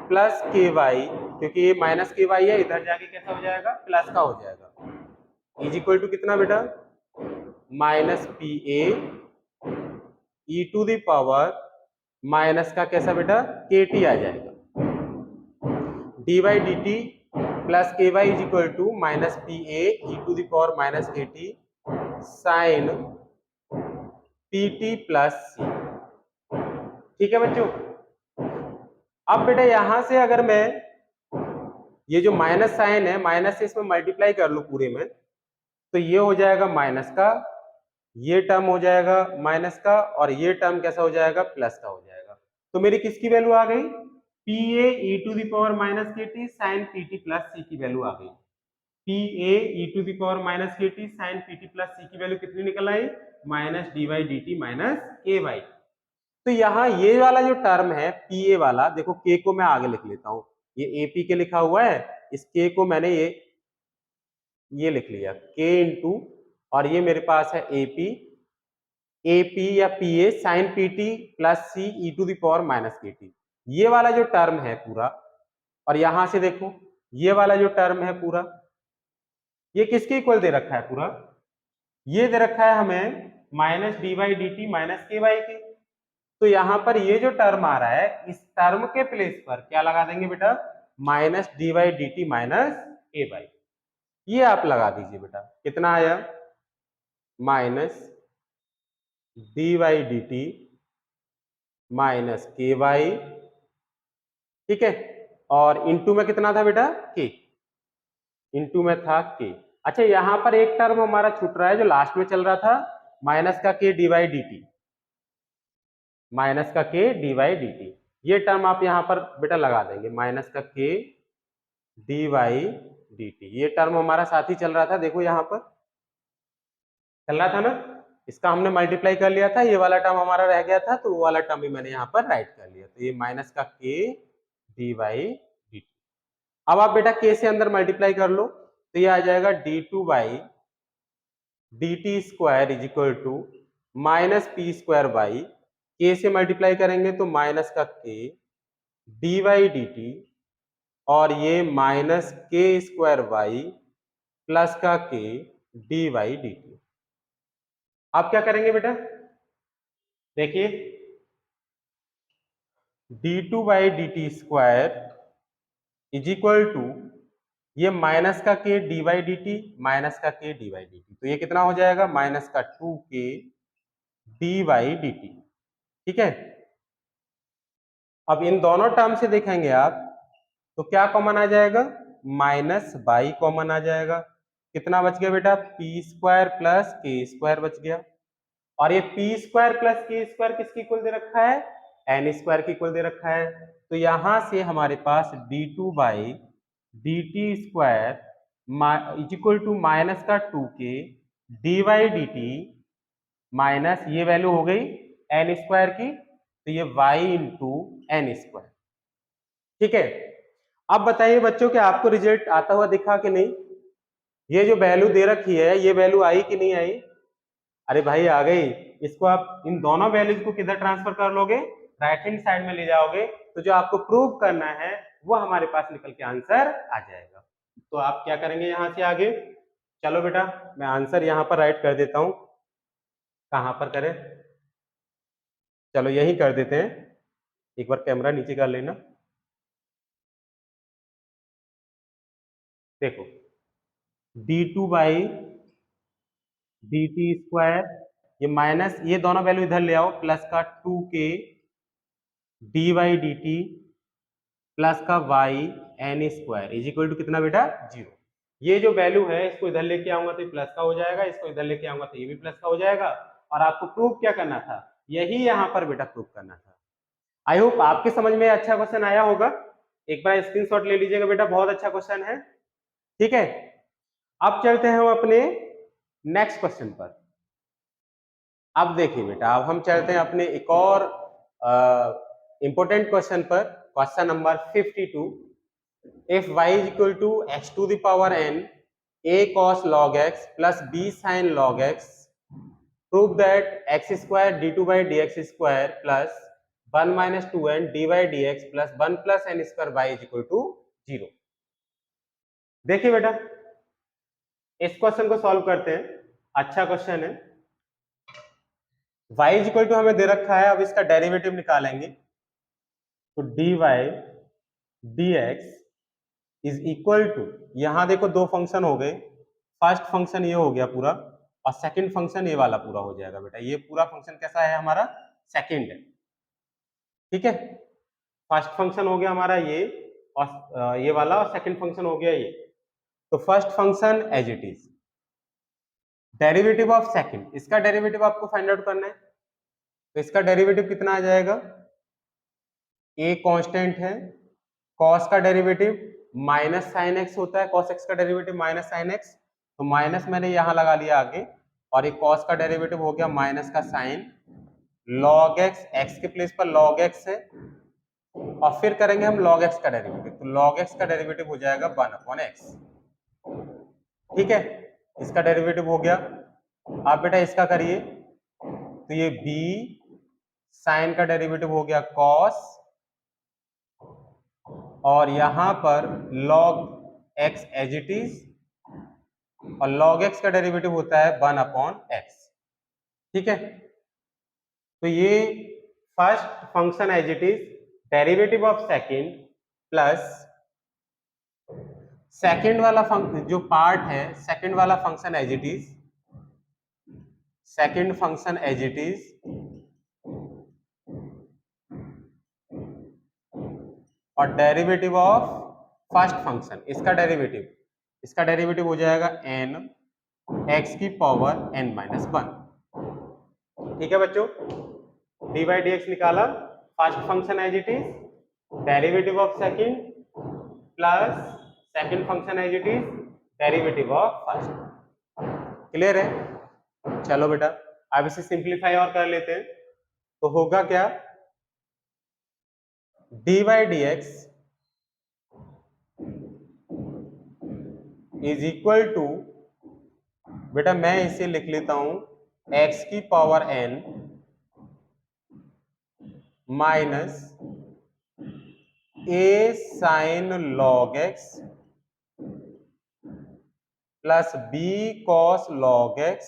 plus के वाई, क्योंकि ये माइनस के वाई है, इधर जाके कैसा हो जाएगा, प्लस का हो जाएगा, इज इक्वल टू कितना बेटा, minus P A E to the power minus का कैसा बेटा, के टी आ जाएगा, D Y D T plus के Y is equal to minus P A E to the power minus के T sine P T plus C. ठीक है बच्चों। अब बेटा यहां से अगर मैं ये जो माइनस साइन है, माइनस से इसमें मल्टीप्लाई कर लूं पूरे में, तो ये हो जाएगा माइनस का, ये टर्म हो जाएगा माइनस का, और ये टर्म कैसा हो जाएगा, प्लस का हो जाएगा। तो मेरी किसकी वैल्यू आ गई, P A E to the power minus के T sine P T plus C की वैल्यू आ गई। P A E to the power minus के T sine P T plus C की वैल्यू कितनी निकल आई, minus D Y D T minus के वाई। तो यहाँ ये वाला जो टर्म है पी ए वाला, देखो के को मैं आगे लिख लेता हूँ, ये ए पी के लिखा हुआ है, इस के को मैंने ये लिख लिया के इंटू, और ये मेरे पास है ए पी या p a sine P T plus C e to the power minus के टी, ये वाला जो टर्म है पूरा। और यहां से देखो ये वाला जो टर्म है पूरा, ये किसके इक्वल दे रखा है पूरा, ये दे रखा है हमें minus D Y D T minus के वाई के। तो यहां पर ये जो टर्म आ रहा है, इस टर्म के प्लेस पर क्या लगा देंगे बेटा, minus D Y D T minus A Y, ये आप लगा दीजिए बेटा। कितना आया, minus D Y D T minus के वाई, ठीक है, और इंटू में कितना था बेटा, के, इंटू में था के। अच्छा, यहां पर एक टर्म हमारा छूट रहा है जो लास्ट में चल रहा था, माइनस का k d Y D T, minus का k d Y D t, ये टर्म आप यहां पर बेटा लगा देंगे, माइनस का k d Y D t, ये टर्म हमारा साथ ही चल रहा था, देखो यहां पर चल रहा था ना, इसका हमने मल्टीप्लाई कर लिया था, ये वाला टर्म हमारा रह गया था, तो वो वाला टर्म भी मैंने यहाँ पर राइट कर लिया, तो ये माइनस का k d Y D T. अब आप बेटा के से अंदर मल्टीप्लाई कर लो, तो ये आ जाएगा d two by D T square is equal to minus p square by, k से मल्टीप्लाई करेंगे तो माइनस का k d Y D T, और ये माइनस के स्क्वायर वाई प्लस का k d Y D T. आप क्या करेंगे बेटा, देखिए d two by D T square is equal to ये माइनस का k d Y D T minus का k d Y D T, तो ये कितना हो जाएगा, माइनस का 2k D Y D T. ठीक है, अब इन दोनों टर्म से देखेंगे आप तो क्या कॉमन आ जाएगा, माइनस बाई कॉमन आ जाएगा, कितना बच गया बेटा, P square plus K square बच गया, और ये P square plus K square किसकी इक्वल दे रखा है, एन स्क्वायर की इक्वल दे रखा है। तो यहां से हमारे पास D two by D T square is equal to minus का 2k D Y D T minus ये वैल्यू हो गई एन स्क्वायर की, तो ये वाई इंटू एन स्क्वायर। ठीक है, अब बताइए बच्चों कि आपको रिजल्ट आता हुआ दिखा कि नहीं? ये जो वैल्यू दे रखी है ये वैल्यू आई कि नहीं आई? अरे भाई आ गई। इसको आप इन दोनों वैल्यूज को किधर ट्रांसफर कर लोगे? राइट हैंड साइड में ले जाओगे, तो जो आपको प्रूव करना है वो हमारे पास निकल के आंसर आ जाएगा। तो आप क्या करेंगे यहां से आगे? चलो बेटा मैं आंसर यहां पर राइट कर देता हूं। कहां पर करें? चलो यही कर देते हैं। एक बार कैमरा नीचे कर लेना। देखो D two by D T square, ये माइनस ये दोनों वैल्यू इधर ले आओ, प्लस का 2k D Y D T plus का Y N square is equal to कितना बेटा? 0। ये जो वैल्यू है इसको इधर लेके आऊंगा तो ये प्लस का हो जाएगा, इसको इधर लेके आऊंगा तो ये भी प्लस का हो जाएगा। और आपको प्रूफ क्या करना था? यही यहाँ पर बेटा प्रूफ करना था। आई होप आपके समझ में अच्छा क्वेश्चन आया होगा। एक बार स्क्रीनशॉट ले लीजिएगा बेटा, बहुत अच्छा क्वेश्चन है। ठीक है, अब चलते हैं हम अपने नेक्स्ट क्वेश्चन पर। अब देखिए बेटा, अब हम चलते हैं अपने एक और इंपॉर्टेंट क्वेश्चन पर, question number 52। if y is equal to x to the power n a cos log x plus b sin log x, prove that x square d2 by dx square plus 1 minus 2n dy dx plus 1 plus n square y is equal to 0। देखिए बेटा इस question को solve करते हैं। अच्छा question है। y is equal to हमें दे रखा है, अब इसका डेरिवेटिव निकालेंगे। तो dy dx is equal to, यहां देखो दो फंक्शन हो गए। फर्स्ट फंक्शन ये हो गया पूरा, और सेकंड फंक्शन ये वाला पूरा हो जाएगा बेटा। ये पूरा फंक्शन कैसा है हमारा? सेकंड है। ठीक है, फर्स्ट फंक्शन हो गया हमारा ये, और ये वाला, और सेकंड फंक्शन हो गया ये। तो first function as it is, derivative of second, इसका डेरिवेटिव आपको फाइंड आउट करना है। तो इसका डेरिवेटिव कितना आ जाएगा? ए कांस्टेंट है, कॉस का डेरिवेटिव माइनस साइन एक्स होता है, कॉस एक्स का डेरिवेटिव माइनस साइन एक्स, तो माइनस मैंने यहां लगा लिया आगे, और एक कॉस का डेरिवेटिव हो गया माइनस का साइन, लॉग एक्स, एक्स के प्लेस पर लॉग एक्स है, और फिर करेंगे हम लॉग एक्स का डेरिवेटिव, तो लॉग एक्स का डेरिवेटिव हो जाएगा 1/x। ठीक है, इसका डेरिवेटिव हो गया। आप बेटा इसका करिए, तो ये b साइन का डेरिवेटिव हो गया cos, और यहां पर log x as it is, और log x का डेरिवेटिव होता है 1/x। ठीक है, तो ये first function as it is, derivative of second plus second वाला जो पार्ट है, सेकंड वाला function as it is, second function as it is, और डेरिवेटिव ऑफ फर्स्ट फंक्शन, इसका डेरिवेटिव हो जाएगा n x की पावर n-1। ठीक है बच्चों, dy dx निकाला, first function as it is, derivative of second plus second function as it is, derivative of first. Clear है? चलो बेटा अब इसे सिंप्लीफाई और कर लेते हैं। तो होगा क्या? dy dx is equal to, बेटा मैं इसे लिख लेता हूं x की power n minus a sine log x plus b cos log x,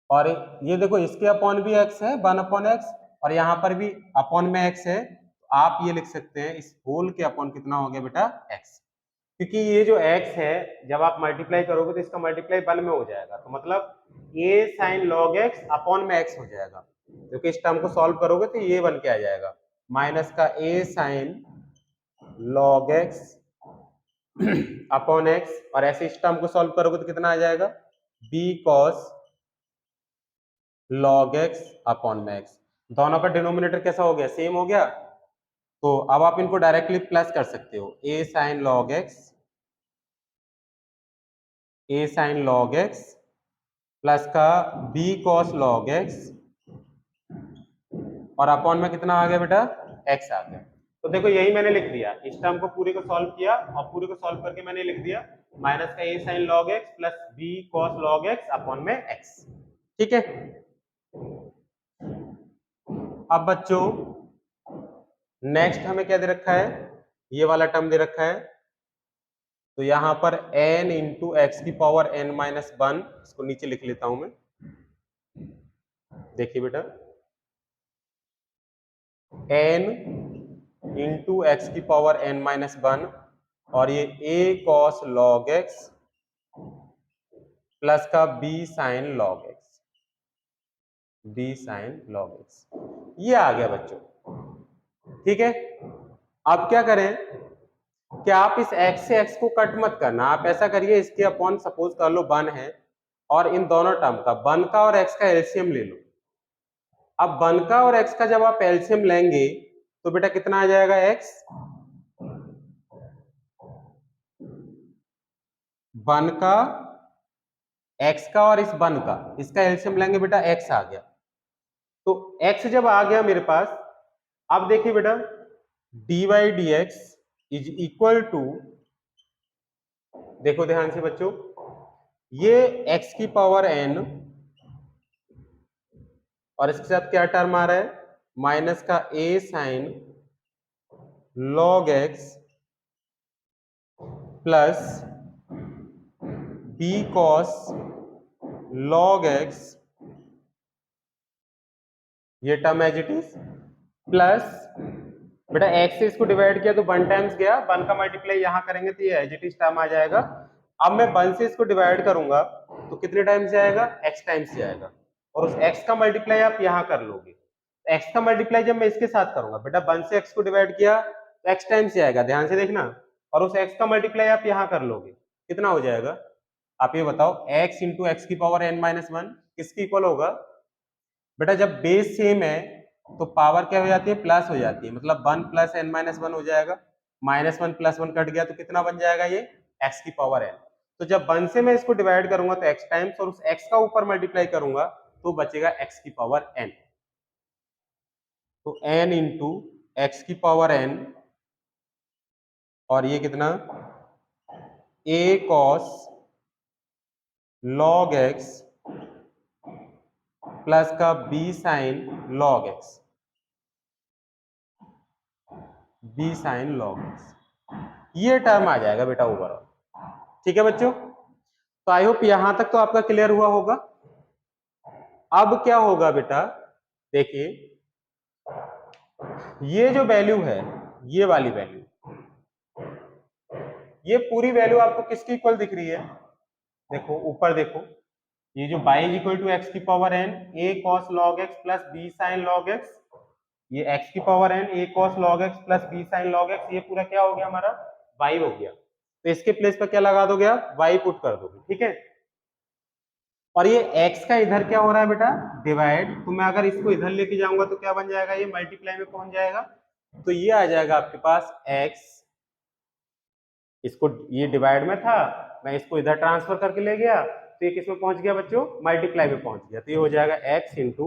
और ये देखो इसके अपॉन भी x है 1/x, और यहां पर भी अपॉन में x है, तो आप ये लिख सकते हैं इस होल के अपॉन कितना हो गया बेटा? x। क्योंकि ये जो x है जब आप मल्टीप्लाई करोगे तो इसका मल्टीप्लाई 1 में हो जाएगा, तो मतलब a sin log x upon में x हो जाएगा। क्योंकि इस टर्म को सॉल्व करोगे तो ये बन के आ जाएगा माइनस का a sin log x upon x, और ऐसे इस टर्म को सॉल्व करोगे तो कितना आ जाएगा? b cos log x upon में x। दोनों का डिनोमिनेटर कैसा हो गया? सेम हो गया। तो अब आप इनको डायरेक्टली प्लस कर सकते हो, a sin log x A sine log x plus का बी कॉस लॉग एक्स और अपॉन में कितना आ गया बेटा, एक्स आ गया। तो देखो यही मैंने लिख दिया, इस टर्म को पूरे को सॉल्व किया और पूरे को सॉल्व करके मैंने लिख दिया माइनस का ए sine log x plus B cos log x upon में एक्स। ठीक है। अब बच्चों नेक्स्ट हमें क्या दे रखा है, ये वाला टर्म दे रखा है, तो यहां पर n इंटू एक्स की पावर n माइनस वन, इसको नीचे लिख लेता हूं मैं। देखिए बेटा n इंटू एक्स की पावर n माइनस वन और ये a cos log x plus का b sign log x, b sign log x, ये आ गया बच्चों। ठीक है। अब क्या करें कि आप इस x से x को कट मत करना, आप ऐसा करिए इसके अपॉन सपोज कर लो 1 है और इन दोनों टर्म का 1 का और x का एलसीएम ले लो। अब 1 का और x का जब आप एलसीएम लेंगे तो बेटा कितना आ जाएगा, x 1 का, x का और इस 1 का, इसका एलसीएम लेंगे बेटा x आ गया। तो x जब आ गया मेरे पास, अब देखिए बेटा dy dx is equal to, देखो ध्यान से बच्चों, ये x की पावर n और इसके साथ क्या टर्म आ रहा है, माइनस का a sine log x plus b cos log x, ये term as it is, plus बेटा x से इसको डिवाइड किया तो 1 टाइम्स गया, 1 का मल्टीप्लाई यहां करेंगे तो ये एज इट इज टर्म आ जाएगा। अब मैं 1 से इसको डिवाइड करूंगा तो कितने टाइम्स जाएगा, x टाइम्स जाएगा, और उस x का मल्टीप्लाई आप यहां कर लोगे। x का मल्टीप्लाई जब मैं इसके साथ करूंगा बेटा, 1 से x को डिवाइड किया तो x टाइम्स जाएगा, ध्यान से देखना, और उस x का मल्टीप्लाई आप यहां कर लोगे, कितना हो जाएगा आप ये बताओ, x इंटू एक्स की पावर n माइनस वन किसकी इक्वल होगा बेटा, जब बेस सेम है तो पावर क्या हो जाती है, प्लस हो जाती है, मतलब 1 प्लस n माइनस वन हो जाएगा, minus one plus one cut गया तो कितना बन जाएगा, ये x की पावर n। तो जब 1 से मैं इसको डिवाइड करूंगा तो x टाइम्स और उस x का ऊपर मल्टीप्लाई करूंगा तो बचेगा x की पावर n। तो n इंटू एक्स की पावर n और ये कितना, a cos log x plus का b sine log x, b sine log x, ये टर्म आ जाएगा बेटा ओवरऑल। ठीक है बच्चों, तो आई होप यहां तक तो आपका क्लियर हुआ होगा। अब क्या होगा बेटा, देखिए ये जो वैल्यू है, ये वाली वैल्यू, ये पूरी वैल्यू आपको किसकी इक्वल दिख रही है, देखो ऊपर देखो, ये जो y is equal to x की power n a cos log x plus b sin log x, ये x की power n a cos log x plus b sin log x, ये पूरा क्या हो गया हमारा, y हो गया। तो इसके प्लेस पर क्या लगा दोगे आप, y पुट कर दोगे। ठीक है, और ये x का इधर क्या हो रहा है बेटा, डिवाइड, तो मैं अगर इसको इधर लेके जाऊंगा तो क्या बन जाएगा, ये मल्टीप्लाई में पहुंच जाएगा, तो ये आ जाएगा आपके पास x, इसको ये डिवाइड में था, मैं इसको इधर ट्रांसफर करके ले गया तो ये किस में पहुंच गया बच्चों, मल्टीप्लाई में पहुंच गया, तो ये हो जाएगा x into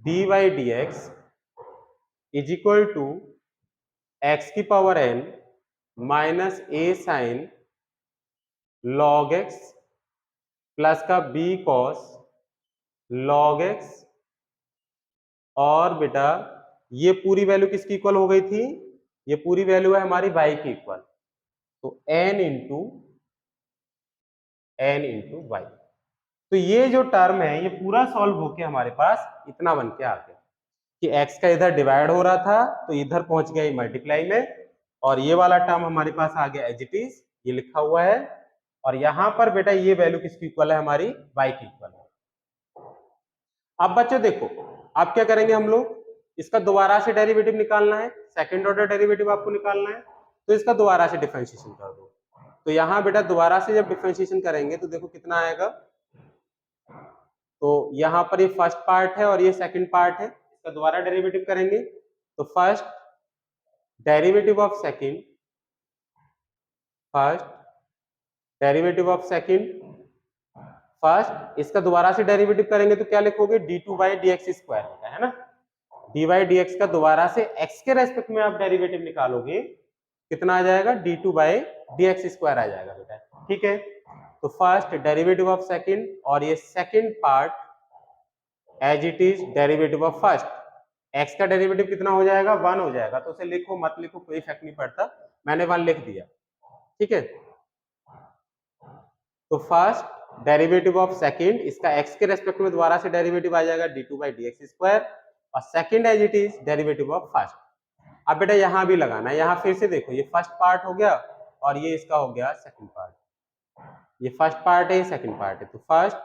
d Y D x is equal to x की पावर n माइनस ए साइन लॉग एक्स प्लस का b कॉस लॉग एक्स, और बेटा ये पूरी वैल्यू किसकी इक्वल हो गई थी, ये पूरी वैल्यू है हमारी y की इक्वल, तो n इंटू वाई। तो ये जो टर्म है ये पूरा सॉल्व होके हमारे पास इतना बन के आ गया कि x का इधर डिवाइड हो रहा था तो इधर पहुंच गया मल्टीप्लाई में, और ये वाला टर्म हमारे पास आ गया एज इट इज, ये लिखा हुआ है, और यहां पर बेटा ये वैल्यू किसकी इक्वल है, हमारी y की इक्वल है। अब बच्चों देखो, अब क्या करेंगे हम लोग, इसका दोबारा से डेरिवेटिव निकालना है, सेकंड ऑर्डर डेरिवेटिव आपको निकालना है, तो इसका दोबारा से डिफरेंशिएशन कर दो। तो यहां बेटा दोबारा से जब डिफरेंशिएशन करेंगे तो देखो कितना आएगा, तो यहां पर ये फर्स्ट पार्ट है और ये सेकंड पार्ट है, इसका दोबारा डेरिवेटिव करेंगे तो first derivative of second, first derivative of second first, इसका दोबारा से डेरिवेटिव करेंगे तो क्या लिखोगे, डी2 बाई डी एक्स स्क्वायर है ना। डी बाई डी एक्स का दोबारा से एक्स के रेस्पेक्ट में आप डेरिवेटिव निकालोगे, कितना आ जाएगा, d two by D x square आ जाएगा बेटा, ठीक है। तो फर्स्ट डेरिवेटिव ऑफ सेकंड, और ये second part as it is derivative of first. X का डेरिवेटिव कितना हो जाएगा, 1 हो जाएगा, तो उसे लिखो मत लिखो कोई इफेक्ट नहीं पड़ता, मैंने 1 लिख दिया, ठीक है। तो फर्स्ट डेरिवेटिव ऑफ सेकंड, इसका एक्स के रेस्पेक्ट में दोबारा से डेरिवेटिव आ जाएगा d two by D x square, और second as it is derivative of first. अब बेटा यहां भी लगाना है, यहां फिर से देखो, ये फर्स्ट पार्ट हो गया और ये इसका हो गया सेकंड पार्ट, ये फर्स्ट पार्ट है, ये सेकंड पार्ट है। तो फर्स्ट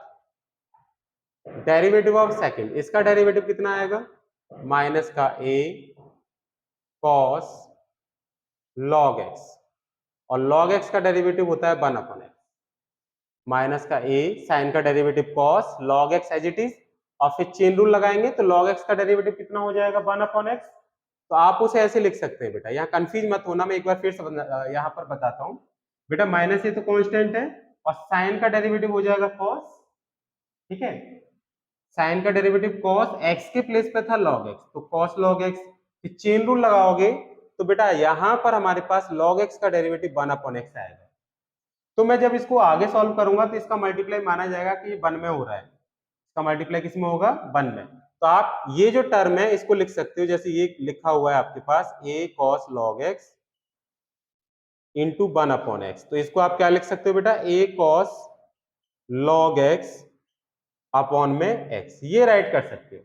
डेरिवेटिव ऑफ सेकंड, इसका डेरिवेटिव कितना आएगा, माइनस का ए कॉस लॉग एक्स, और लॉग एक्स का डेरिवेटिव होता है 1 अपॉन एक्स, माइनस का ए साइन का derivative cos log x as it is, और फिर चेन रूल लगाएंगे तो लॉग एक्स का डेरिवेटिव कितना हो जाएगा, 1 अपॉन एक्स। तो आप उसे ऐसे लिख सकते हैं बेटा, यहाँ कंफ्यूज मत होना, मैं एक बार फिर से यहाँ पर बताता हूँ बेटा, माइनस ए तो कांस्टेंट है, और साइन का डेरिवेटिव हो जाएगा कॉस, ठीक है। साइन का डेरिवेटिव कॉस एक्स के प्लेस पे था लॉग एक्स, तो कॉस लॉग एक्स, फिर चेन रूल लगाओगे तो बेटा यहाँ पर हमारे पास log x का डेरिवेटिव 1 अपॉन एक्स आएगा। तो मैं जब इसको आगे सॉल्व करूंगा तो इसका मल्टीप्लाई माना जाएगा कि ये 1 में हो रहा है, इसका मल्टीप्लाई किस में होगा, 1 में। तो आप ये जो टर्म है इसको लिख सकते हो, जैसे ये लिखा हुआ है आपके पास a cos log x into 1 upon x, तो इसको आप क्या लिख सकते हो बेटा, a cos log x upon में x, ये राइट कर सकते हो।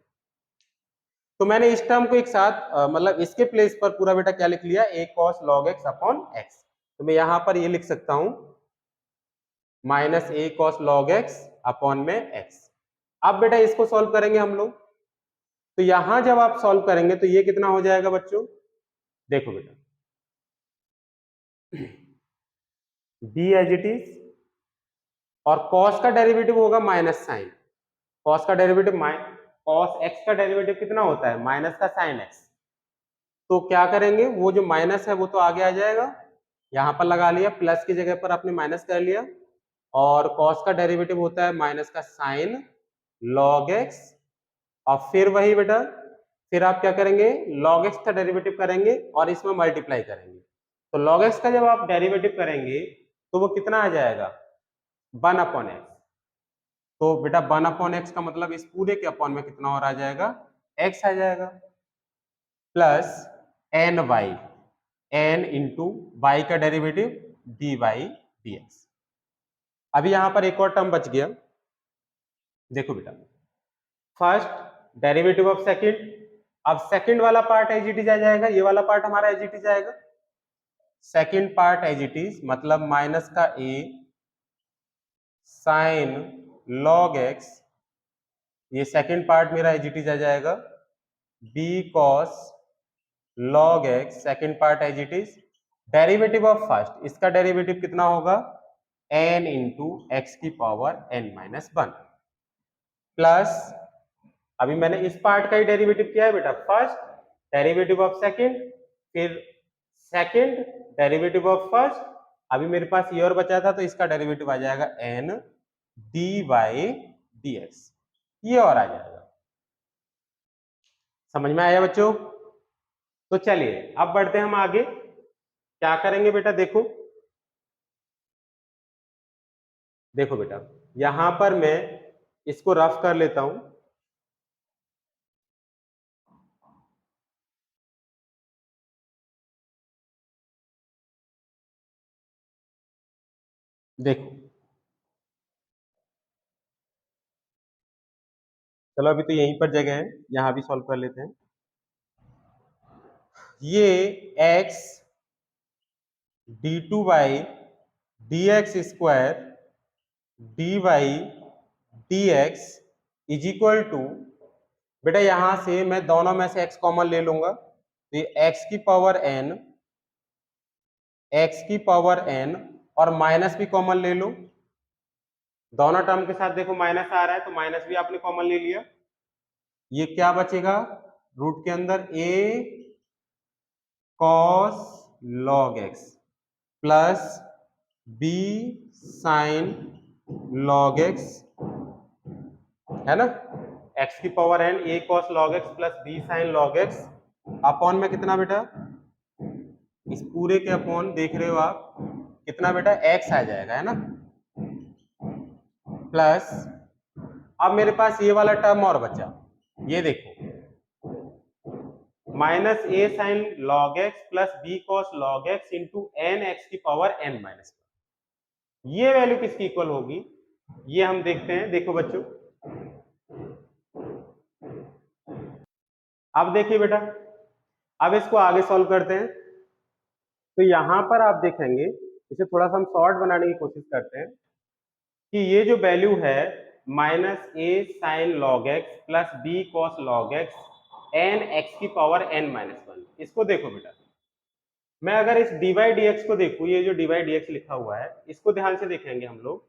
तो मैंने इस टर्म को एक साथ मतलब इसके प्लेस पर पूरा बेटा क्या लिख लिया, a cos log x upon x, तो मैं यहां पर ये लिख सकता हूं minus a cos log x upon में x। अब बेटा इसको सॉल्व करेंगे हम लोग, तो यहां जब आप सॉल्व करेंगे तो ये कितना हो जाएगा बच्चों, देखो बेटा b एज इट इज, और cos का डेरिवेटिव होगा माइनस साइन, cos का डेरिवेटिव cos x का डेरिवेटिव कितना होता है, माइनस का साइन x। तो क्या करेंगे, वो जो माइनस है वो तो आगे आ जाएगा, यहां पर लगा लिया, प्लस की जगह पर आपने माइनस कर लिया, और cos का डेरिवेटिव होता है माइनस का साइन log x, और फिर वही बेटा, फिर आप क्या करेंगे, log x का डेरिवेटिव करेंगे और इसमें मल्टीप्लाई करेंगे। तो log x का जब आप डेरिवेटिव करेंगे तो वो कितना आ जाएगा, 1 अपॉन एक्स। तो बेटा 1 अपॉन एक्स का मतलब इस पूरे के अपॉन में कितना और आ जाएगा, x आ जाएगा, plus N Y, N into Y का derivative D Y D X. अभी यहां पर एक और टर्म बच गया, देखो बेटा, फर्स्ट डेरिवेटिव ऑफ सेकंड, अब सेकंड वाला पार्ट एज इट इज आ जाएगा, ये वाला पार्ट हमारा एज इट इज आएगा, second part as it is, मतलब माइनस का ए साइन लॉग एक्स, ये सेकंड पार्ट मेरा एज इट इज आ जाएगा, b cos log x, second part as it is, derivative of first, इसका डेरिवेटिव कितना होगा, n इंटू एक्स की पावर n माइनस 1, प्लस अभी मैंने इस पार्ट का ही डेरिवेटिव किया है बेटा, फर्स्ट डेरिवेटिव ऑफ सेकंड, फिर सेकंड डेरिवेटिव ऑफ फर्स्ट, अभी मेरे पास ये और बचा था तो इसका डेरिवेटिव आ जाएगा n dy dx, ये और आ जाएगा। समझ में आया बच्चों? तो चलिए अब बढ़ते हैं हम आगे, क्या करेंगे बेटा, देखो देखो बेटा, यहां पर मैं इसको रफ कर लेता हूं, देखो चलो अभी तो यहीं पर जगह है, यहां भी सॉल्व कर लेते हैं। ये x d two by D x square d Y D x is equal to, बेटा यहां से मैं दोनों में से x कॉमन ले लूंगा, तो ये x की पावर n और माइनस भी कॉमन ले लो, दोनों टर्म के साथ देखो माइनस आ रहा है तो माइनस भी आपने कॉमन ले लिया, ये क्या बचेगा रूट के अंदर, a cos log x plus b sine log x, है ना, एक्स की power n a cos log x plus b sine log x upon में कितना बेटा, इस पूरे के अपॉन देख रहे हो आप कितना बेटा, एक्स आ जाएगा, है ना, प्लस अब मेरे पास ये वाला टर्म और बचा, ये देखो माइनस ए sine log x plus B cos log X into N X की पावर एन माइनस, ये वैल्यू किसकी इक्वल होगी, ये हम देखते हैं। देखो बच्चों, अब देखिए बेटा, अब इसको आगे सॉल्व करते हैं। तो यहां पर आप देखेंगे, इसे थोड़ा सा हम शॉर्ट बनाने की कोशिश करते हैं कि ये जो वैल्यू है माइनस ए sine log x plus B cos log X N X की पावर एन माइनस वन, इसको देखो बेटा, मैं अगर इस dy dx को देखूं, ये जो dy dx लिखा हुआ है इसको ध्यान से देखेंगे हम लोग,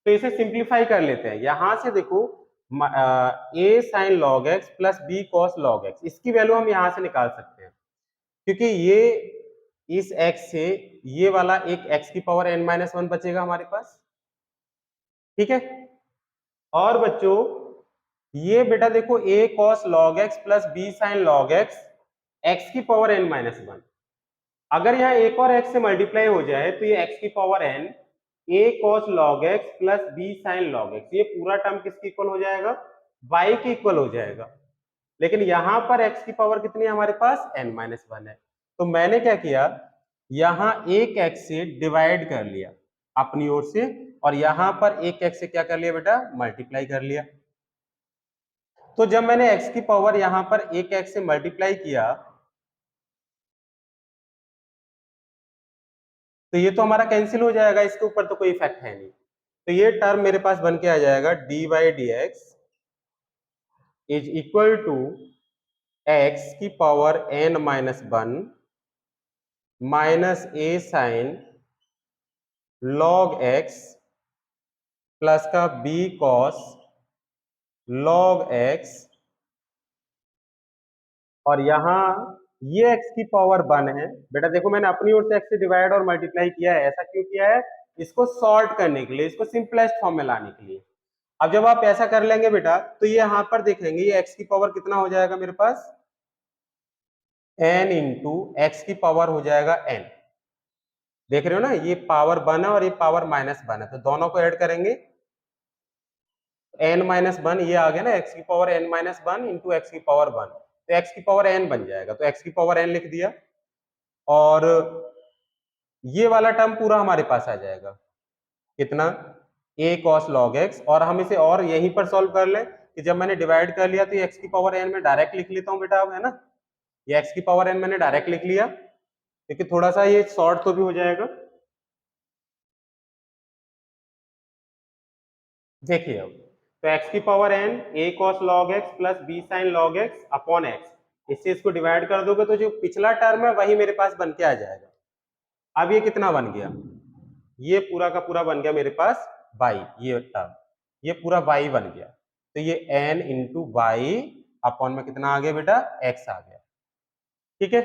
तो इसे सिंप्लीफाई कर लेते हैं। यहां से देखो A sine log x plus B cos log X, इसकी वैल्यू हम यहां से निकाल सकते हैं, क्योंकि ये इस x से ये वाला एक x की पावर n माइनस वन बचेगा हमारे पास, ठीक है। और बच्चों ये बेटा देखो a cos log x plus b sin log x x की पावर n माइनस वन, अगर यहाँ एक और x से मल्टीप्लाई हो जाए तो ये x की power n a cos log x plus b sin log x, ये पूरा टर्म किसकी इक्वल हो जाएगा, y की इक्वल हो जाएगा। लेकिन यहां पर x की पावर कितनी है हमारे पास, n माइनस वन है, तो मैंने क्या किया, यहां एक x से डिवाइड कर लिया अपनी ओर से, और यहां पर एक x से क्या कर लिया बेटा, मल्टीप्लाई कर लिया। तो जब मैंने x की पावर यहां पर एक x से मल्टीप्लाई किया तो ये तो हमारा कैंसिल हो जाएगा, इसके ऊपर तो कोई इफेक्ट है नहीं, तो ये टर्म मेरे पास बन के आ जाएगा dy dx is equal to x की power n minus one minus ए साइन लॉग x प्लस का b कॉस लॉग x, और यहां ये x की पावर वन है बेटा, देखो मैंने अपनी ओर से x से डिवाइड और मल्टीप्लाई किया है, ऐसा क्यों किया है, इसको सॉल्ट करने के लिए, इसको सिंपलेस्ट फॉर्म में लाने के लिए। अब जब आप ऐसा कर लेंगे बेटा तो ये यहां पर देखेंगे ये x की पावर कितना हो जाएगा मेरे पास, n इंटू एक्स की पावर हो जाएगा n, देख रहे हो ना, ये पावर वन है और ये पावर माइनस वन है, तो दोनों को ऐड करेंगे, n माइनस वन ये आ गया ना, x की power n minus one into x की पावर वन, तो x की पावर n बन जाएगा, तो x की पावर n लिख दिया, और ये वाला टर्म पूरा हमारे पास आ जाएगा कितना, a cos log x, और हम इसे और यहीं पर सॉल्व कर ले कि जब मैंने डिवाइड कर लिया तो ये x की पावर n में डायरेक्ट लिख लेता हूं बेटा, अब है ना, ये x की पावर n मैंने डायरेक्ट लिख लिया, क्योंकि थोड़ा सा ये शॉर्ट तो भी हो जाएगा। देखिए अब, तो x की power n a cos log x plus b sin log x upon x, इससे इसको डिवाइड कर दोगे तो जो पिछला टर्म है वही मेरे पास बन के आ जाएगा। अब ये कितना बन गया, ये पूरा का पूरा बन गया मेरे पास y, ये टर्म ये पूरा y बन गया, तो ये n इंटू वाई अपॉन में कितना आ गया बेटा, x आ गया, ठीक है।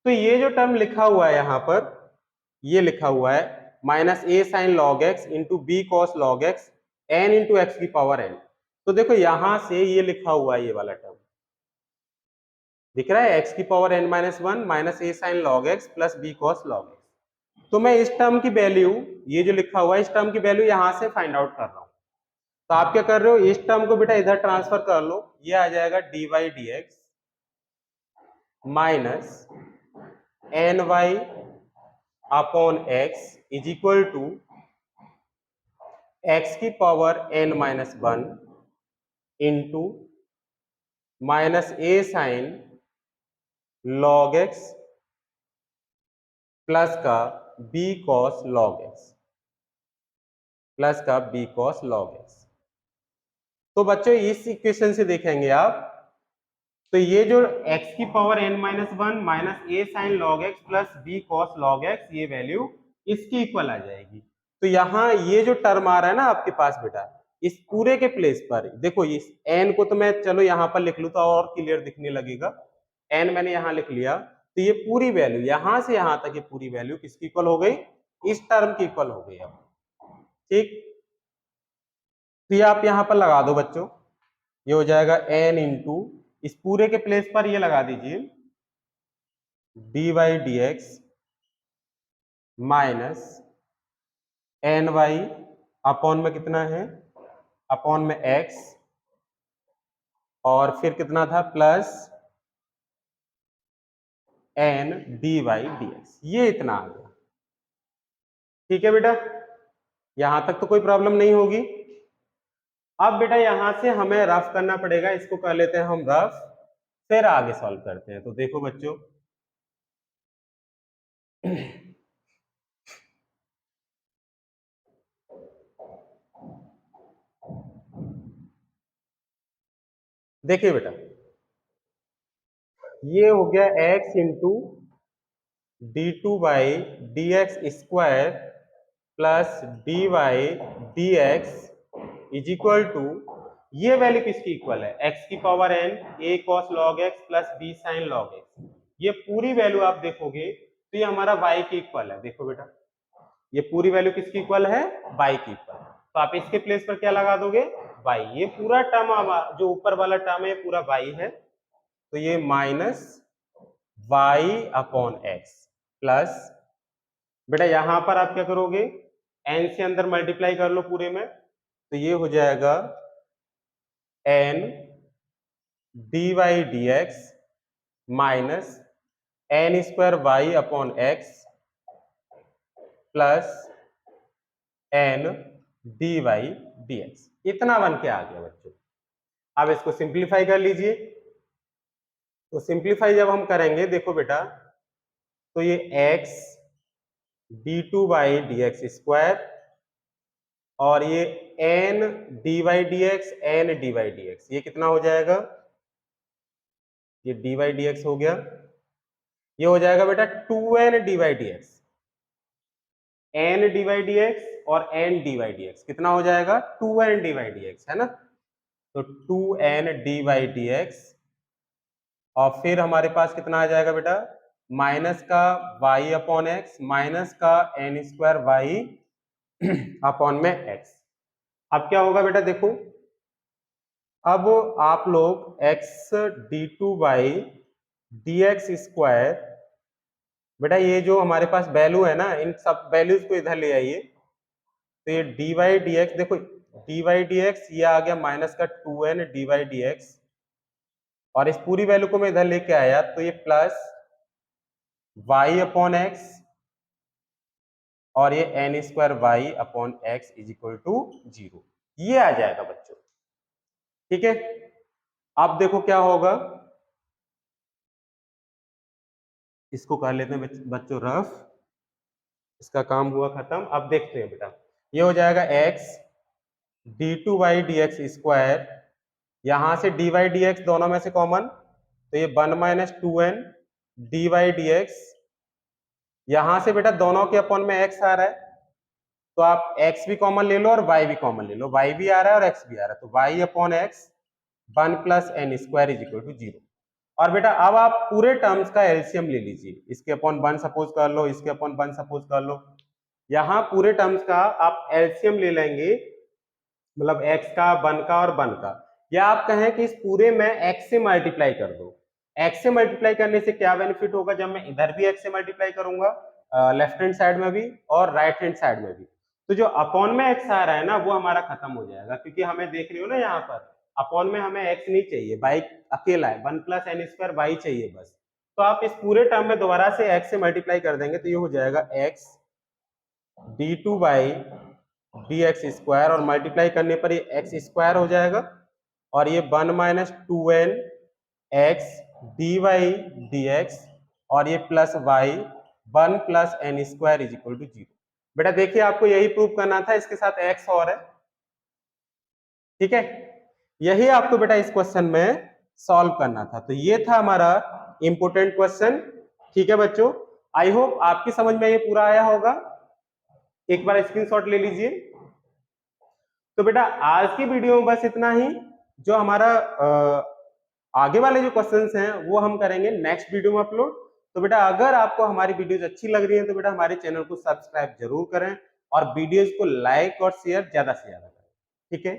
तो ये जो टर्म लिखा हुआ है यहाँ पर, ये लिखा हुआ है माइनस ए sine log X into B cos log X N into x की पावर एन, तो देखो यहां से ये लिखा हुआ है, ये वाला टर्म दिख रहा है, एक्स की power N minus one minus ए sine log x plus B cos log X, तो मैं इस टर्म की वैल्यू, ये जो लिखा हुआ है इस टर्म की वैल्यू यहां से फाइंड आउट कर रहा हूं। तो आप क्या कर रहे हो, इस टर्म को बेटा इधर ट्रांसफर कर लो, ये आ जाएगा dy dx minus N Y upon x is equal to x की power n minus one into minus ए साइन लॉग एक्स प्लस का b cos log x plus का b कॉस लॉग एक्स। तो बच्चों इस इक्वेशन से देखेंगे आप, तो ये जो x की power n minus one minus ए sine log x plus b cos log x, ये वैल्यू इसकी इक्वल आ जाएगी। तो यहाँ ये जो टर्म आ रहा है ना आपके पास बेटा, इस पूरे के प्लेस पर देखो, इस n को तो मैं चलो यहाँ पर लिख लूँ तो और क्लियर दिखने लगेगा, n मैंने यहाँ लिख लिया, तो ये पूरी वैल्यू यहां से यहां तक ये पूरी वैल्यू किसकी इक्वल हो गई, इस टर्म की इक्वल हो गई अब, ठीक। तो ये आप यहां पर लगा दो बच्चों, ये हो जाएगा n इंटू, इस पूरे के प्लेस पर ये लगा दीजिए dy dx minus N Y upon में कितना है, अपॉन में x, और फिर कितना था plus n D Y D x, ये इतना आ गया। ठीक है बेटा, यहां तक तो कोई प्रॉब्लम नहीं होगी। अब बेटा यहां से हमें रफ करना पड़ेगा, इसको कर लेते हैं हम रफ, फिर आगे सॉल्व करते हैं। तो देखो बच्चों, देखिए बेटा, ये हो गया x into d two by D x square plus d Y D x is equal to, ये वैल्यू किसकी इक्वल है, x की power n a cos log x plus b sin log x। ये पूरी वैल्यू आप देखोगे तो ये हमारा y की इक्वल है। देखो बेटा, ये पूरी वैल्यू किसकी इक्वल है, y की इक्वल। तो आप इसके प्लेस पर क्या लगा दोगे, y। ये पूरा टर्म जो ऊपर वाला टर्म है पूरा y है, तो ये minus y upon x plus, बेटा यहां पर आप क्या करोगे, n से अंदर मल्टीप्लाई कर लो पूरे में, तो ये हो जाएगा n dy dx minus n square y upon x plus n dy dx, इतना बन के आ गया बच्चों। अब इसको सिंप्लीफाई कर लीजिए। तो सिंप्लीफाई जब हम करेंगे, देखो बेटा, तो ये x d two by D x square और ये n d Y D x, N D Y D x, ये कितना हो जाएगा, ये डी वाई डी एक्स हो गया, ये हो जाएगा बेटा 2n D Y D x, N D Y D x और N D Y D X कितना हो जाएगा, 2n D Y D x, है ना। तो 2n D Y D x, और फिर हमारे पास कितना आ जाएगा बेटा, माइनस का y अपॉन एक्स माइनस का n स्क्वायर वाई अपॉन में x। अब क्या होगा बेटा, देखो अब आप लोग x d two by D x square, बेटा ये जो हमारे पास वैल्यू है ना, इन सब वैल्यूज को इधर ले आइए। तो ये डी वाई डी एक्स, देखो डी वाई डी एक्स ये आ गया माइनस का 2n D Y D x, और इस पूरी वैल्यू को मैं इधर लेके आया तो ये प्लस y अपॉन एक्स और ये n square y upon x is equal to 0, ये आ जाएगा बच्चों। ठीक है, अब देखो क्या होगा, इसको कर लेते हैं बच्चों रफ, इसका काम हुआ खत्म। अब देखते हैं बेटा, ये हो जाएगा x d two by D x square, यहां से डी वाई डी एक्स दोनों में से कॉमन, तो ये 1 minus 2n D Y D x, यहां से बेटा दोनों के अपॉन में x आ रहा है, तो आप x भी कॉमन ले लो और y भी कॉमन ले लो, y भी आ रहा है और x भी आ रहा है, तो y upon x 1 plus n square is equal to 0। और बेटा अब आप पूरे टर्म्स का एलसीएम ले लीजिए, इसके अपॉन 1 सपोज कर लो, इसके अपॉन 1 सपोज कर लो, यहाँ पूरे टर्म्स का आप एलसीएम ले लेंगे, मतलब x का 1 का और 1 का, या आप कहें कि इस पूरे में x से मल्टीप्लाई कर दो। x से मल्टीप्लाई करने से क्या बेनिफिट होगा, जब मैं इधर भी x से मल्टीप्लाई करूंगा लेफ्ट हैंड साइड में भी और राइट हैंड साइड में भी, तो जो अपॉन में x आ रहा है ना वो हमारा खत्म हो जाएगा, क्योंकि हमें देख रही हो ना यहाँ पर अपॉन में हमें x नहीं चाहिए, y अकेला है, 1 प्लस एन स्क्वायर y चाहिए बस। तो आप इस पूरे टर्म में दोबारा से x से मल्टीप्लाई कर देंगे तो ये हो जाएगा x d two by D x square, और मल्टीप्लाई करने पर ये एक्स स्क्वायर हो जाएगा, और ये 1 minus 2n x d Y D x, और ये plus y 1 plus n square is equal to 0। बेटा देखिए आपको यही प्रूव करना था, इसके साथ x और है। ठीक है, यही आपको बेटा इस क्वेश्चन में सॉल्व करना था। तो ये था हमारा इंपोर्टेंट क्वेश्चन। ठीक है बच्चों, आई होप आपकी समझ में ये पूरा आया होगा, एक बार स्क्रीनशॉट ले लीजिए। तो बेटा आज की वीडियो में बस इतना ही, जो हमारा आगे वाले जो क्वेश्चंस हैं वो हम करेंगे नेक्स्ट वीडियो में अपलोड। तो तो बेटा अगर आपको हमारी वीडियोज अच्छी लग रही है तो बेटा हमारे चैनल को सब्सक्राइब जरूर करें और वीडियोज को लाइक और शेयर ज्यादा से ज्यादा करें। ठीक है।